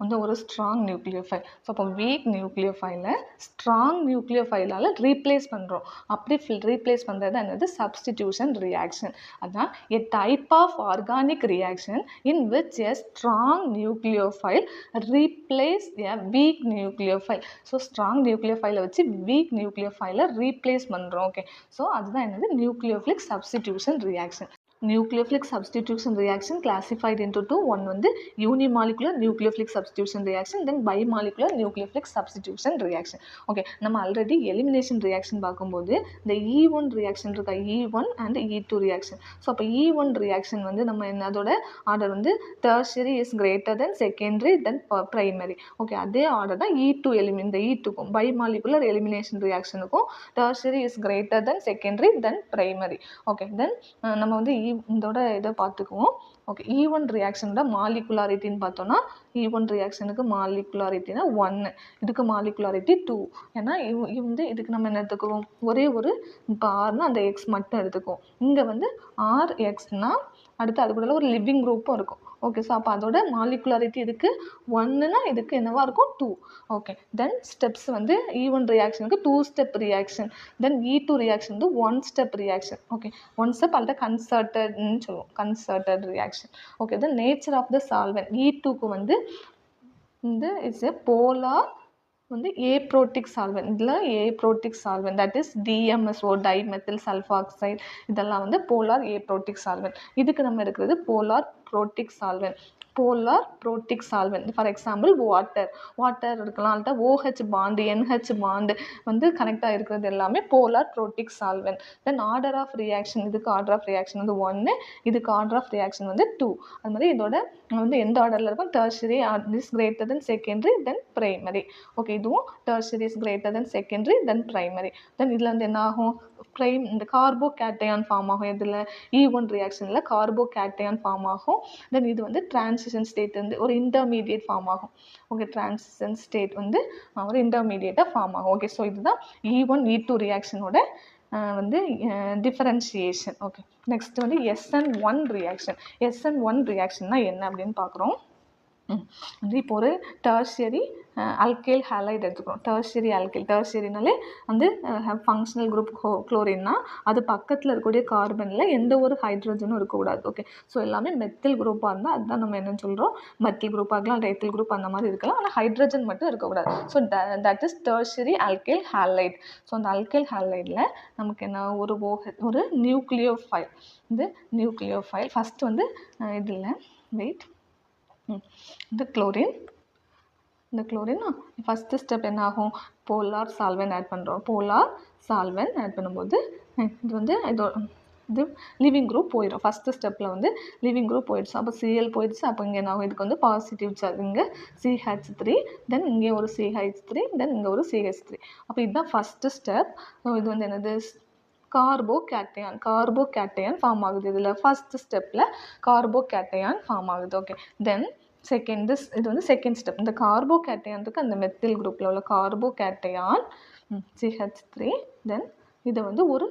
வந்து ஒரு ஸ்ட்ராங் நியூக்ளியோஃபைல். ஸோ அப்போ வீக் நியூக்ளியோஃபைலை ஸ்ட்ராங் நியூக்ளியோஃபைலால் ரீப்ளேஸ் பண்ணுறோம். அப்படி ரீப்ளேஸ் பண்ணுறது என்னது, சப்ஸ்டிடியூஷன் ரியாக்ஷன். அதான் a type of organic reaction in which a strong nucleophile replace a weak nucleophile. So strong நியூக்ளியோஃபைலை வச்சு வீக் நியூக்ளியோஃபைலை ரீப்ளேஸ் பண்ணுறோம். ஓகே, ஸோ அதுதான் என்னது nucleophilic substitution reaction. Nucleophilic substitution reaction classified into two. One வந்து unimolecular nucleophilic substitution reaction, then bimolecular nucleophilic substitution reaction. Okay, நம்ம already elimination reaction பார்க்கும்போது இந்த E1 ரியாக்ஷன் இருக்கா, E1 and E2 reaction. So அப்போ E1 reaction வந்து நம்ம அதோட order வந்து tertiary is greater than secondary then primary. Okay, அதே ஆர்டர் தான் இந்த E2க்கும் bimolecular elimination ரியாக்ஷனுக்கும் tertiary is greater than secondary then primary. Okay, then நம்ம வந்து இதோட இதை பார்த்துக்குவோம். ஓகே, E1 ரியாக்ஷனோட மாலிகுலாரிட்டின்னு பார்த்தோன்னா E1 ரியாக்ஷனுக்கு மாலிகுலாரிட்டினா 1, இதுக்கு மாலிகுலாரிட்டி 2. ஏன்னா இதுக்கு நம்ம என்ன எடுத்துக்குவோம், ஒரே ஒரு இப்போ ஆர்னா அந்த எக்ஸ் மட்டும் எடுத்துக்குவோம். இங்கே வந்து RXனா அடுத்து அது கூட ஒரு லிவிங் குரூப்பும் இருக்கும். ஓகே, ஸோ அப்போ அதோட மாலிகுலாரிட்டி இதுக்கு 1னா இதுக்கு என்னவா இருக்கும் 2. ஓகே, தென் ஸ்டெப்ஸ் வந்து E1 ரியாக்ஷனுக்கு 2 step reaction, then E2 reaction வந்து 1 ஸ்டெப் ரியாக்ஷன். ஓகே, 1 ஸ்டெப் அல்லது கன்சர்டட்னு சொல்லுவோம், concerted reaction. Okay, then nature of the solvent E2க்கு வந்து இந்த இட்ஸ் எ போலார் வந்து ஏப்ரோட்டிக் சால்வெண்ட். இதில் aprotic solvent that is DMSO dimethyl sulfoxide, இதெல்லாம் வந்து போலார் ஏப்ரோட்டிக் சால்வெண்ட். இதுக்கு நம்ம இருக்கிறது polar protic solvent. For example water இருக்கலாம், அல்லது OH பாண்டு NH பாண்டு வந்து கனெக்டாக இருக்கிறது எல்லாமே polar protic solvent. Then order of reaction, இதுக்கு ஆர்டர் ஆஃப் ரியாக்ஷன் வந்து 1, இதுக்கு ஆர்டர் ஆஃப் ரியாக்ஷன் வந்து 2. அது மாதிரி இதோட வந்து எந்த ஆர்டரில் இருக்கும், tertiary is greater than secondary then primary. Okay, இதுவும் tertiary is greater than secondary then primary. Then இதில் வந்து என்ன ஆகும், இந்த கார்போ கேட்டையான் ஃபார்ம் ஆகும். இதில் E1 ரியாக்ஷனில் கார்போ கேட்டையான் ஃபார்ம் ஆகும். தென் இது வந்து டிரான்சிஷன் ஸ்டேட் வந்து ஒரு இன்டர்மீடியேட் ஃபார்ம் ஆகும். ஓகே, டிரான்சிஷன் ஸ்டேட் வந்து ஒரு இன்டர்மீடியேட்டாக ஃபார்ம் ஆகும். ஓகே, ஸோ இதுதான் E1 E2 ரியாக்ஷனோட வந்து டிஃபரன்ஷியேஷன். ஓகே, நெக்ஸ்ட் வந்து SN1 ரியாக்ஷன். SN1 ரியாக்ஷன்னா என்ன அப்படின்னு பார்க்குறோம். வந்து இப்போ ஒரு டெர்ஷியரி அல்கைல் ஹேலைட் எடுத்துக்கிறோம். டெர்ஷியரி அல்கைல், டெர்ஷியரினாலே வந்து ஃபங்க்ஷனல் குரூப் குளோரின்னா அது பக்கத்தில் இருக்கக்கூடிய கார்பனில் எந்த ஒரு ஹைட்ரஜனும் இருக்கக்கூடாது. ஓகே, ஸோ எல்லாமே மெத்தில் குரூப்பாக இருந்தால் அதுதான் நம்ம என்னன்னு சொல்கிறோம், மெத்தில் குரூப்பாக இருக்கலாம், எத்தில் குரூப் அந்த மாதிரி இருக்கலாம், ஆனால் ஹைட்ரஜன் மட்டும் இருக்கக்கூடாது. So that is tertiary alkyl halide. So அந்த அல்கைல் ஹேலைடில் நமக்கு என்ன ஒரு நியூக்ளியோஃபைல். இது நியூக்ளியோஃபைல் ஃபஸ்ட்டு வந்து இதில் வெயிட் இந்த குளோரின், இந்த குளோரின் ஃபஸ்ட்டு ஸ்டெப் என்ன ஆகும், போலார் சால்வெண்ட் ஆட் பண்ணுறோம். போலார் சால்வெண்ட் ஆட் பண்ணும்போது இது வந்து இது லிவிங் குரூப் போயிடும். ஃபஸ்ட்டு ஸ்டெப்பில் வந்து லிவிங் குரூப் போயிடுச்சு. அப்போ Cl போயிடுச்சு. அப்போ இங்கே என்ன ஆகும், இதுக்கு வந்து பாசிட்டிவ் சார்ஜ், இங்கே CH3, தென் இங்கே ஒரு CH3, தென் இங்கே ஒரு CH3. அப்போ இதுதான் ஃபஸ்ட்டு ஸ்டெப். இது வந்து என்னது, கார்போகேட்டையான் ஃபார்ம் ஆகுது. இதில் ஃபஸ்ட்டு ஸ்டெப்பில் கார்போகேட்டையான் ஃபார்ம் ஆகுது. ஓகே, தென் செகண்ட் இது வந்து செகண்ட் ஸ்டெப். இந்த கார்போகேட்டையானுக்கு அந்த மெத்தில் குரூப்பில் உள்ள கார்போகேட்டையான் CH3, தென் இதை வந்து ஒரு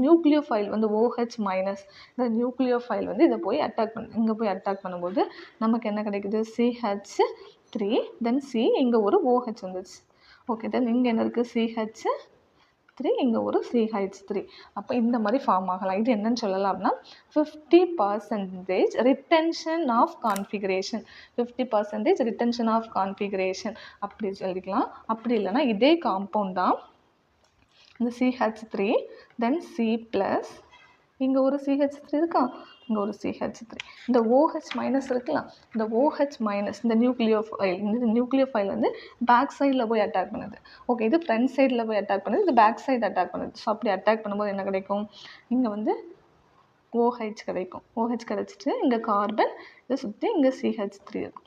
நியூக்ளியோஃபைல் வந்து OH-, இந்த நியூக்ளியோஃபைல் வந்து இதை போய் இங்கே போய் அட்டாக் பண்ணும்போது நமக்கு என்ன கிடைக்குது, CH3, தென் C, இங்கே ஒரு OH வந்துச்சு. ஓகே, தென் இங்கே என்ன இருக்குது, CH3, இங்கே ஒரு CH3. அப்போ இந்த மாதிரி ஃபார்ம் ஆகலாம். இது என்னன்னு சொல்லலாம் அப்படின்னா 50% retention of configuration. 50% retention of configuration அப்படி சொல்லிக்கலாம். அப்படி இல்லைன்னா இதே காம்பவுண்ட் தான் இந்த CH3, தென் C+, இங்கே ஒரு CH3 இருக்கா, இங்கே ஒரு CH3, இந்த OH- இருக்கலாம், இந்த OH-, இந்த நியூக்ளியோஃபைல் வந்து பேக் சைடில் போய் அட்டாக் பண்ணுது. ஓகே, இது ஃப்ரண்ட் சைடில் போய் அட்டாக் பண்ணுது, இது பேக் சைடு அட்டாக் பண்ணுது. ஸோ அப்படி அட்டாக் பண்ணும்போது என்ன கிடைக்கும், இங்கே வந்து OH கிடைக்கும். OH கிடைச்சிட்டு இங்கே கார்பன், இதை சுற்றி இங்கே CH3 இருக்கும்.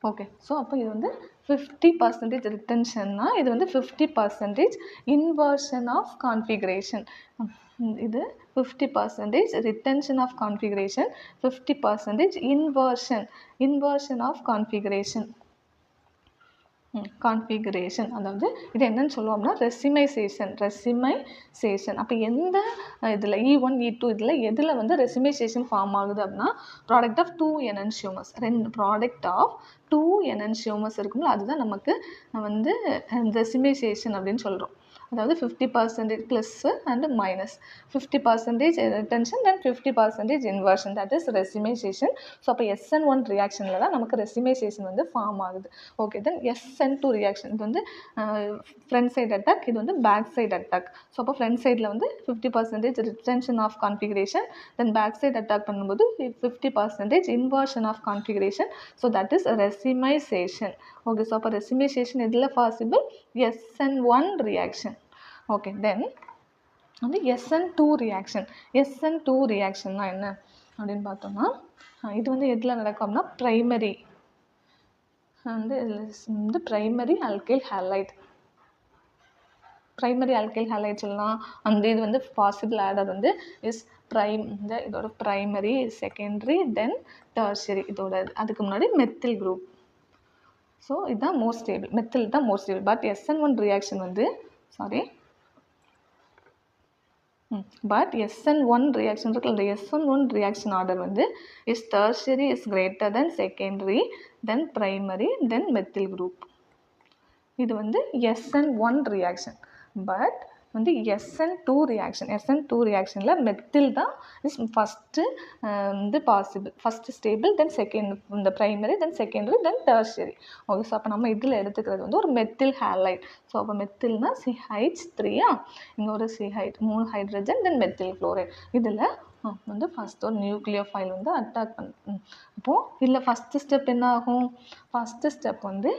ஓகே, ஸோ அப்போ இது வந்து 50% ரிட்டென்ஷன்னா இது வந்து 50% இன்வர்ஷன் ஆஃப் கான்ஃபிகரேஷன். இது 50% retention of configuration, 50% inversion of configuration. அதாவது இது என்னன்னு சொல்லுவோம்னா ரெசிமைசேஷன். அப்போ எந்த இதில் E1, E2 இதில் எதில் வந்து ரெசிமைசேஷன் ஃபார்ம் ஆகுது அப்படின்னா product of 2 enantiomers. Product of 2 enantiomers இருக்கும்ல, அதுதான் நமக்கு வந்து ரெசிமைசேஷன் அப்படின்னு சொல்கிறோம். அதாவது 50% plus and minus, 50% retention then 50% inversion, that is racemization. So அப்போ SN1 ரியாக்ஷனில் தான் நமக்கு ரெசிமைசேஷன் வந்து ஃபார்ம் ஆகுது. ஓகே, தென் SN2 ரியாக்ஷன், இது வந்து ஃப்ரண்ட் சைடு அட்டாக், இது வந்து பேக் சைடு அட்டாக். ஸோ அப்போ ஃப்ரண்ட் சைடில் வந்து 50% retention of configuration, then back side attack பண்ணும்போது 50% inversion of configuration. So that is racemization. Okay, so அப்போ ரெசிமைசேஷன் எதில் பாசிபிள், SN1 ரியாக்ஷன். ஓகே, தென் வந்து SN2 ரியாக்ஷன். SN2 ரியாக்ஷன்னா என்ன அப்படின்னு பார்த்தோம்னா இது வந்து எதில் நடக்கும் அப்படின்னா ப்ரைமரி வந்து primary alkyl halide. Primary alkyl halide சொல்லலாம். அந்த இது வந்து பாசிபிள் ஆடர் வந்து இஸ் இதோட ப்ரைமரி, செகண்டரி, தென் டெர்ஷியரி. இதோட அதுக்கு முன்னாடி மெத்தில் குரூப். ஸோ இதுதான் மோஸ்ட் ஸ்டேபிள், மெத்தில் தான் most stable. But SN1 reaction வந்து பட் SN1 ரியாக்ஷன் இருக்கு, இந்த SN1 ரியாக்ஷன் ஆர்டர் வந்து is tertiary is greater than secondary, then primary, then methyl group. இது வந்து SN1 ரியாக்ஷன். பட் வந்து SN2 ரியாக்ஷனில் மெத்தில் தான் இஸ் ஃபஸ்ட்டு வந்து possible, first stable, then second இந்த ப்ரைமரி, தென் செகண்டரி, தென் டெர்ஷியரி. ஓகே, ஸோ அப்போ நம்ம இதில் எடுத்துக்கிறது வந்து ஒரு மெத்தில் ஹேலைட். ஸோ அப்போ மெத்தில்னா CH3, இங்கே ஒரு CH, 3 ஹைட்ரஜன், தென் மெத்தில் குளோரைட். இதில் வந்து ஃபஸ்ட் ஒரு நியூக்ளியோஃபைல் வந்து அட்டாக் பண்ணு. அப்போது இதில் ஃபஸ்ட்டு ஸ்டெப் என்ன ஆகும், ஃபஸ்ட்டு ஸ்டெப் வந்து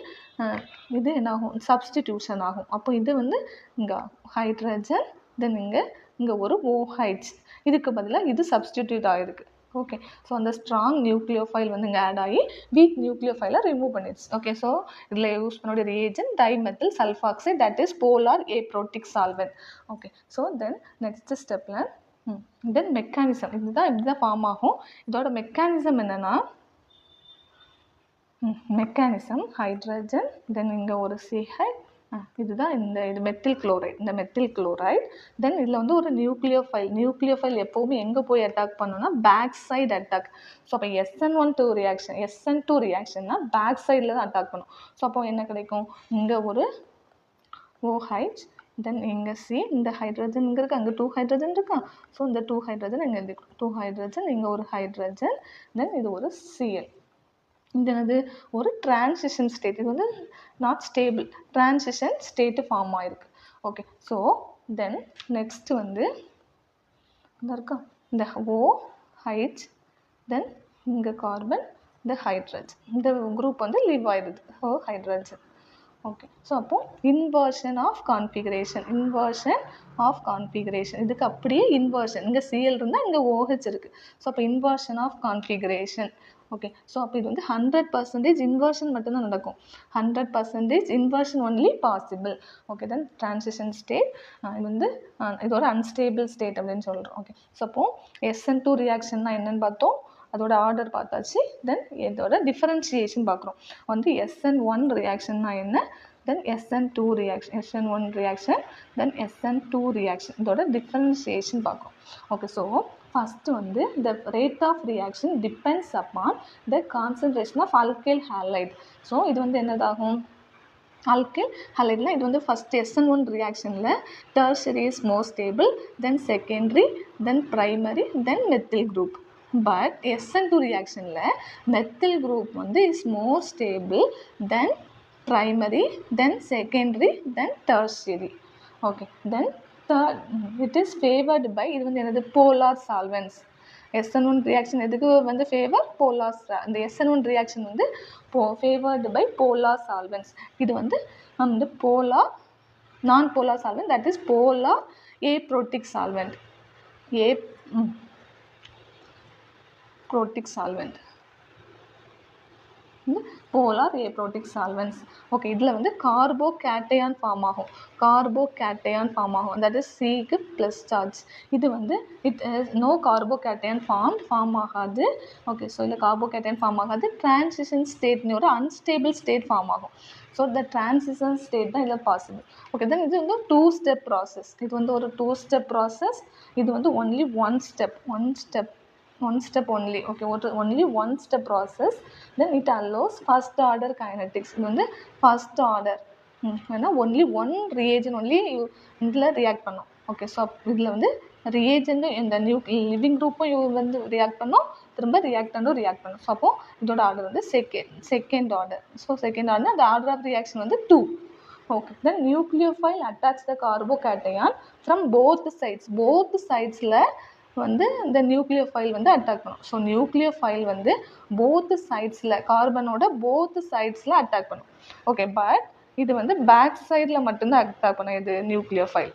இது என்ன ஆகும், சப்ஸ்டிடியூஷன் ஆகும். அப்போ இது வந்து இங்கே ஹைட்ரஜன், தென் இங்கே ஒரு OH, இதுக்கு பதிலாக இது சப்ஸ்டிடியூட் ஆகிருக்கு. ஓகே, ஸோ அந்த ஸ்ட்ராங் நியூக்ளியோஃபைல் வந்து இங்கே ஆட் ஆகி வீக் நியூக்ளியோஃபைலை ரிமூவ் பண்ணிடுச்சு. ஓகே, ஸோ இதில் யூஸ் பண்ணக்கூடிய reagent dimethyl sulphoxide, that is polar aprotic solvent. Okay, so then next ஸ்டெப்பில் தென் மெக்கானிசம், இதுதான் ஃபார்ம் ஆகும். இதோட மெக்கானிசம் என்னென்னா மெக்கானிசம் ஹைட்ரஜன், தென் இங்கே ஒரு CH, இதுதான் இது மெத்தில் குளோரைட். இந்த மெத்தில் குளோரைட் தென் இதில் வந்து ஒரு நியூக்ளியோஃபைல் எப்போவுமே எங்கே போய் அட்டாக் பண்ணோன்னா பேக் சைடு அட்டாக். ஸோ அப்போ SN2 ரியாக்ஷன்னா பேக் சைடில் தான் அட்டாக் பண்ணும். ஸோ அப்போ என்ன கிடைக்கும், இங்கே ஒரு OH தென் இங்கே C, இந்த ஹைட்ரஜன் இங்கே இருக்குது, அங்கே 2 ஹைட்ரஜன் இருக்கா. ஸோ இந்த 2 ஹைட்ரஜன் இங்கே இருக்கு, 2 ஹைட்ரஜன் இங்கே ஒரு ஹைட்ரஜன் தென் இது ஒரு Cl. இது என்னது ஒரு டிரான்சிஷன் ஸ்டேட். இது வந்து not stable, transition state form ஆயிருக்கு. ஓகே, ஸோ தென் நெக்ஸ்ட் வந்து இந்த இருக்கா இந்த OH தென் இங்கே கார்பன் இந்த ஹைட்ரஜன், இந்த குரூப் வந்து லீவ் ஆயிடுது ஹைட்ரஜன். ஓகே, ஸோ அப்போ இன்வர்ஷன் ஆஃப் கான்ஃபிகரேஷன் இதுக்கு அப்படியே இன்வர்ஷன், இங்கே Cl இருந்தால் இங்கே OH இருக்குது. ஸோ அப்போ inversion of configuration. Okay, so அப்போ இது வந்து 100% இன்வர்ஷன் மட்டும்தான் நடக்கும். 100% inversion only possible. Okay, then transition state இது வந்து இதோட அன்ஸ்டேபிள் ஸ்டேட் அப்படின்னு சொல்கிறோம். ஓகே, ஸோ அப்போ SN2 ரியாக்ஷன்னா என்னென்னு பார்த்தோம், அதோட ஆர்டர் பார்த்தாச்சு. தென் இதோட டிஃபரன்ஷியேஷன் பார்க்குறோம். வந்து SN1 ரியாக்ஷன்னா என்ன, தென் SN1 ரியாக்ஷன் தென் SN2 ரியாக்ஷன், இதோட டிஃபரன்ஷியேஷன் பார்க்குறோம். ஓகே, ஸோ ஃபஸ்ட்டு வந்து the rate of reaction depends upon the concentration of alkyl halide. So இது வந்து என்னதாகும், ஆல்கைல் ஹாலைடில் இது வந்து ஃபஸ்ட் SN1 ரியாக்ஷனில் tertiary is more stable, then secondary, then primary, then methyl group. But SN2 ரியாக்ஷனில் methyl group வந்து is more stable than primary, then secondary, then tertiary. Okay, then it is favored by இது வந்து என்னது polar solvents. SN1 reaction எதுக்கு வந்து favour, polar. இந்த SN1 reaction வந்து favoured by polar solvents. இது வந்து அந்த போலார் நான் polar solvent, that is polar aprotic solvent. Aprotic solvent polar aprotic solvents. Okay, இதில் வந்து கார்போகேட்டையான் ஃபார்ம் ஆகும், தட் இஸ் சிக்கு ப்ளஸ் சார்ஜ். இது வந்து நோ கார்போகேட்டையான் ஃபார்ம் ஆகாது. ஓகே, ஸோ இதில் கார்போகேட்டையான் ஃபார்ம் ஆகாது. டிரான்சிஷன் ஸ்டேட்னு ஒரு அன்ஸ்டேபிள் ஸ்டேட் ஃபார்ம் ஆகும். ஸோ இந்த டிரான்சிஷன் ஸ்டேட் தான் இதில் பாசிபிள். ஓகே, தென் இது வந்து 2 ஸ்டெப் ப்ராசஸ். இது வந்து ஒரு 2 ஸ்டெப் ப்ராசஸ். இது வந்து only one step only. Okay, only one step process. Then it allows first order kinetics. இது வந்து first order ஏன்னா only one reagent only இதில் ரியாக்ட் பண்ணும். ஓகே, ஸோ இதில் வந்து ரிஏஜென்ட்டும் இந்த லிவிங் குரூப்பும் வந்து ரியாக்ட் பண்ணும், திரும்ப ரியாக்டண்டும் ரியாக்ட் பண்ணும். ஸோ அப்போது இதோட ஆர்டர் வந்து second order. So second order அந்த ஆர்டர் ஆஃப் ரியாக்ஷன் வந்து 2. Okay, then nucleophile attacks the carbocation from both sides வந்து இந்த நியூக்ளியோஃபைல் வந்து அட்டாக் பண்ணும். ஸோ நியூக்ளியோஃபைல் வந்து போத் சைட்ஸில் கார்பனோட போத் சைட்ஸில் அட்டாக் பண்ணும். ஓகே, பட் இது வந்து பேக் சைடில் மட்டும்தான் அட்டாக் பண்ணும். இது நியூக்ளியோஃபைல்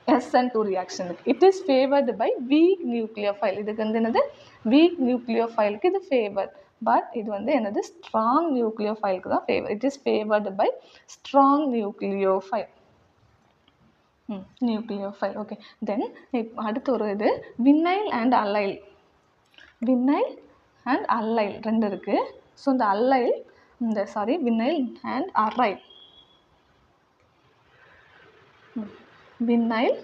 SN2 ரியாக்ஷனுக்கு it is favoured by weak nucleophile. இதுக்கு வந்து என்னது வீக் நியூக்ளியோஃபைலுக்கு இது ஃபேவர். பட் இது வந்து என்னது ஸ்ட்ராங் நியூக்ளியோஃபைலுக்கு தான் favour. It is favoured by strong nucleophile. Nucleophile. Okay, then அடுத்து ஒரு இது vinyl and allyl. Vinyl and allyl ரெண்டு இருக்குது. ஸோ இந்த allyl vinyl and aryl. Vinyl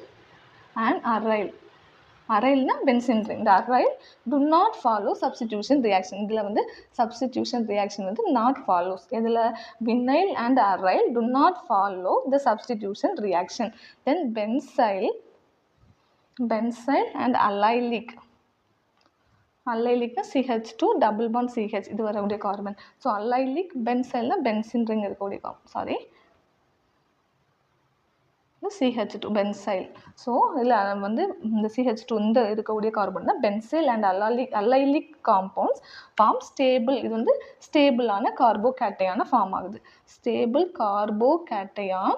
and aryl. அரைல்னா பென்சின் ரிங். இந்த aryl do not follow substitution reaction. இதில் வந்து substitution reaction வந்து not follows. இதில் vinyl and aryl do not follow the substitution reaction. Then benzyl and allylic. allylic CH2 double bond CH இது வரக்கூடிய carbon. So allylic benzylனா benzene ring இருக்கக்கூடிய sorry CH2 benzyl. So இதில் வந்து இந்த CH2 இந்த இருக்கக்கூடிய கார்பன் தான் benzyl and allylic compounds form stable. இது வந்து ஸ்டேபிளான கார்போகேட்டையான ஃபார்ம் ஆகுது. Stable carbocation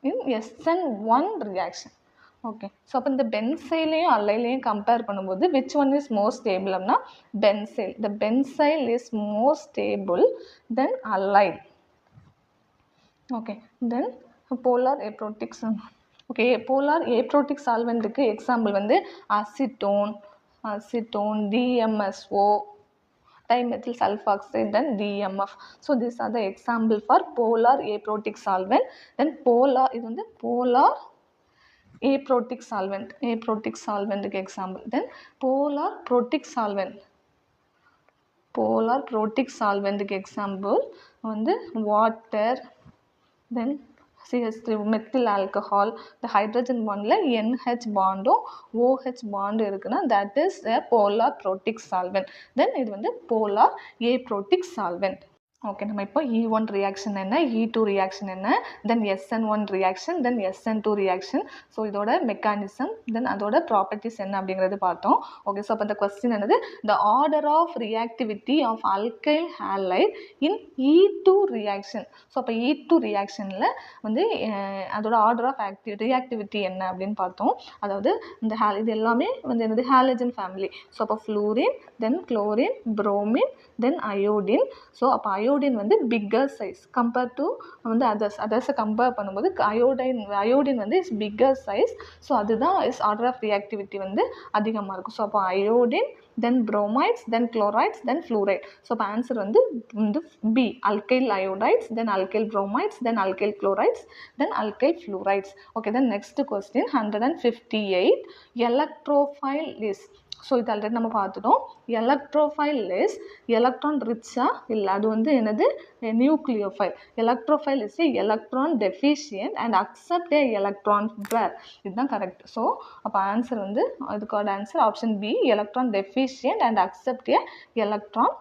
in SN1 reaction. Okay, so அப்போ இந்த பென்சைலையும் அல்லைலையும் கம்பேர் பண்ணும்போது which one is more stable அப்படின்னா benzyl. The benzyl is more stable than allyl. Okay, then polar aprotics. Okay, polar aprotic சால்வெண்ட்டுக்கு example வந்து acetone, DMSO, dimethyl sulfoxide, then DMF. So these are the example for polar aprotic solvent. Then polar, இது வந்து polar aprotic solvent, aprotic solvent example. Then polar protic solvent, polar protic solvent example வந்து water, then CH3 methyl alcohol, the hydrogen bondல NH bondம் OH bond இருக்குன்னா that is a polar protic solvent. Then இது வந்து polar aprotic solvent. Okay, நம்ம இப்போ E1 reaction என்ன, E2 reaction என்ன, தென் SN1 reaction, தென் SN2 reaction. So இதோட mechanism, தென் அதோட properties என்ன அப்படிங்கிறது பார்த்தோம். ஓகே, ஸோ அப்போ இந்த கொஸ்டின் என்னது, the order of reactivity of alkyl halide in E2 reaction. So அப்போ E2 ரியாக்ஷனில் வந்து அதோட ஆர்டர் ஆஃப் ரியாக்டிவிட்டி என்ன அப்படின்னு பார்த்தோம். அதாவது இந்த இது எல்லாமே வந்து என்னது ஹாலஜன் ஃபேமிலி. ஸோ அப்போ ஃப்ளூரின், தென் குளோரின், புரோமின், தென் அயோடின். ஸோ அப்போ அயோடின் வந்து பிக்கர் சைஸ் கம்பேர் டு வந்து அதர்ஸை கம்பேர் பண்ணும்போது அயோடின் வந்து இஸ் பிக்கர் சைஸ். ஸோ அதுதான் இஸ் ஆர்டர் ஆஃப் ரியாக்டிவிட்டி வந்து அதிகமாக இருக்கும். ஸோ அப்போ அயோடின், தென் bromides, தென் chlorides, தென் fluoride. ஸோ இப்போ ஆன்சர் வந்து பி, alkyl iodides, தென் alkyl bromides, தென் alkyl chlorides, தென் alkyl fluorides. Okay, then next question 158, electrophile லிஸ். ஸோ இது ஆல்ரெடி நம்ம பார்த்துட்டோம். எலக்ட்ரோஃபைல் லிஸ் எலக்ட்ரான் ரிச்சா இல்லை, அது வந்து என்னது nucleophile. Electrophile is electron deficient and accept a electron pair. இதுதான் கரெக்ட். ஸோ அப்போ ஆன்சர் வந்து அதுக்கோட answer option B, electron deficient and accept a electron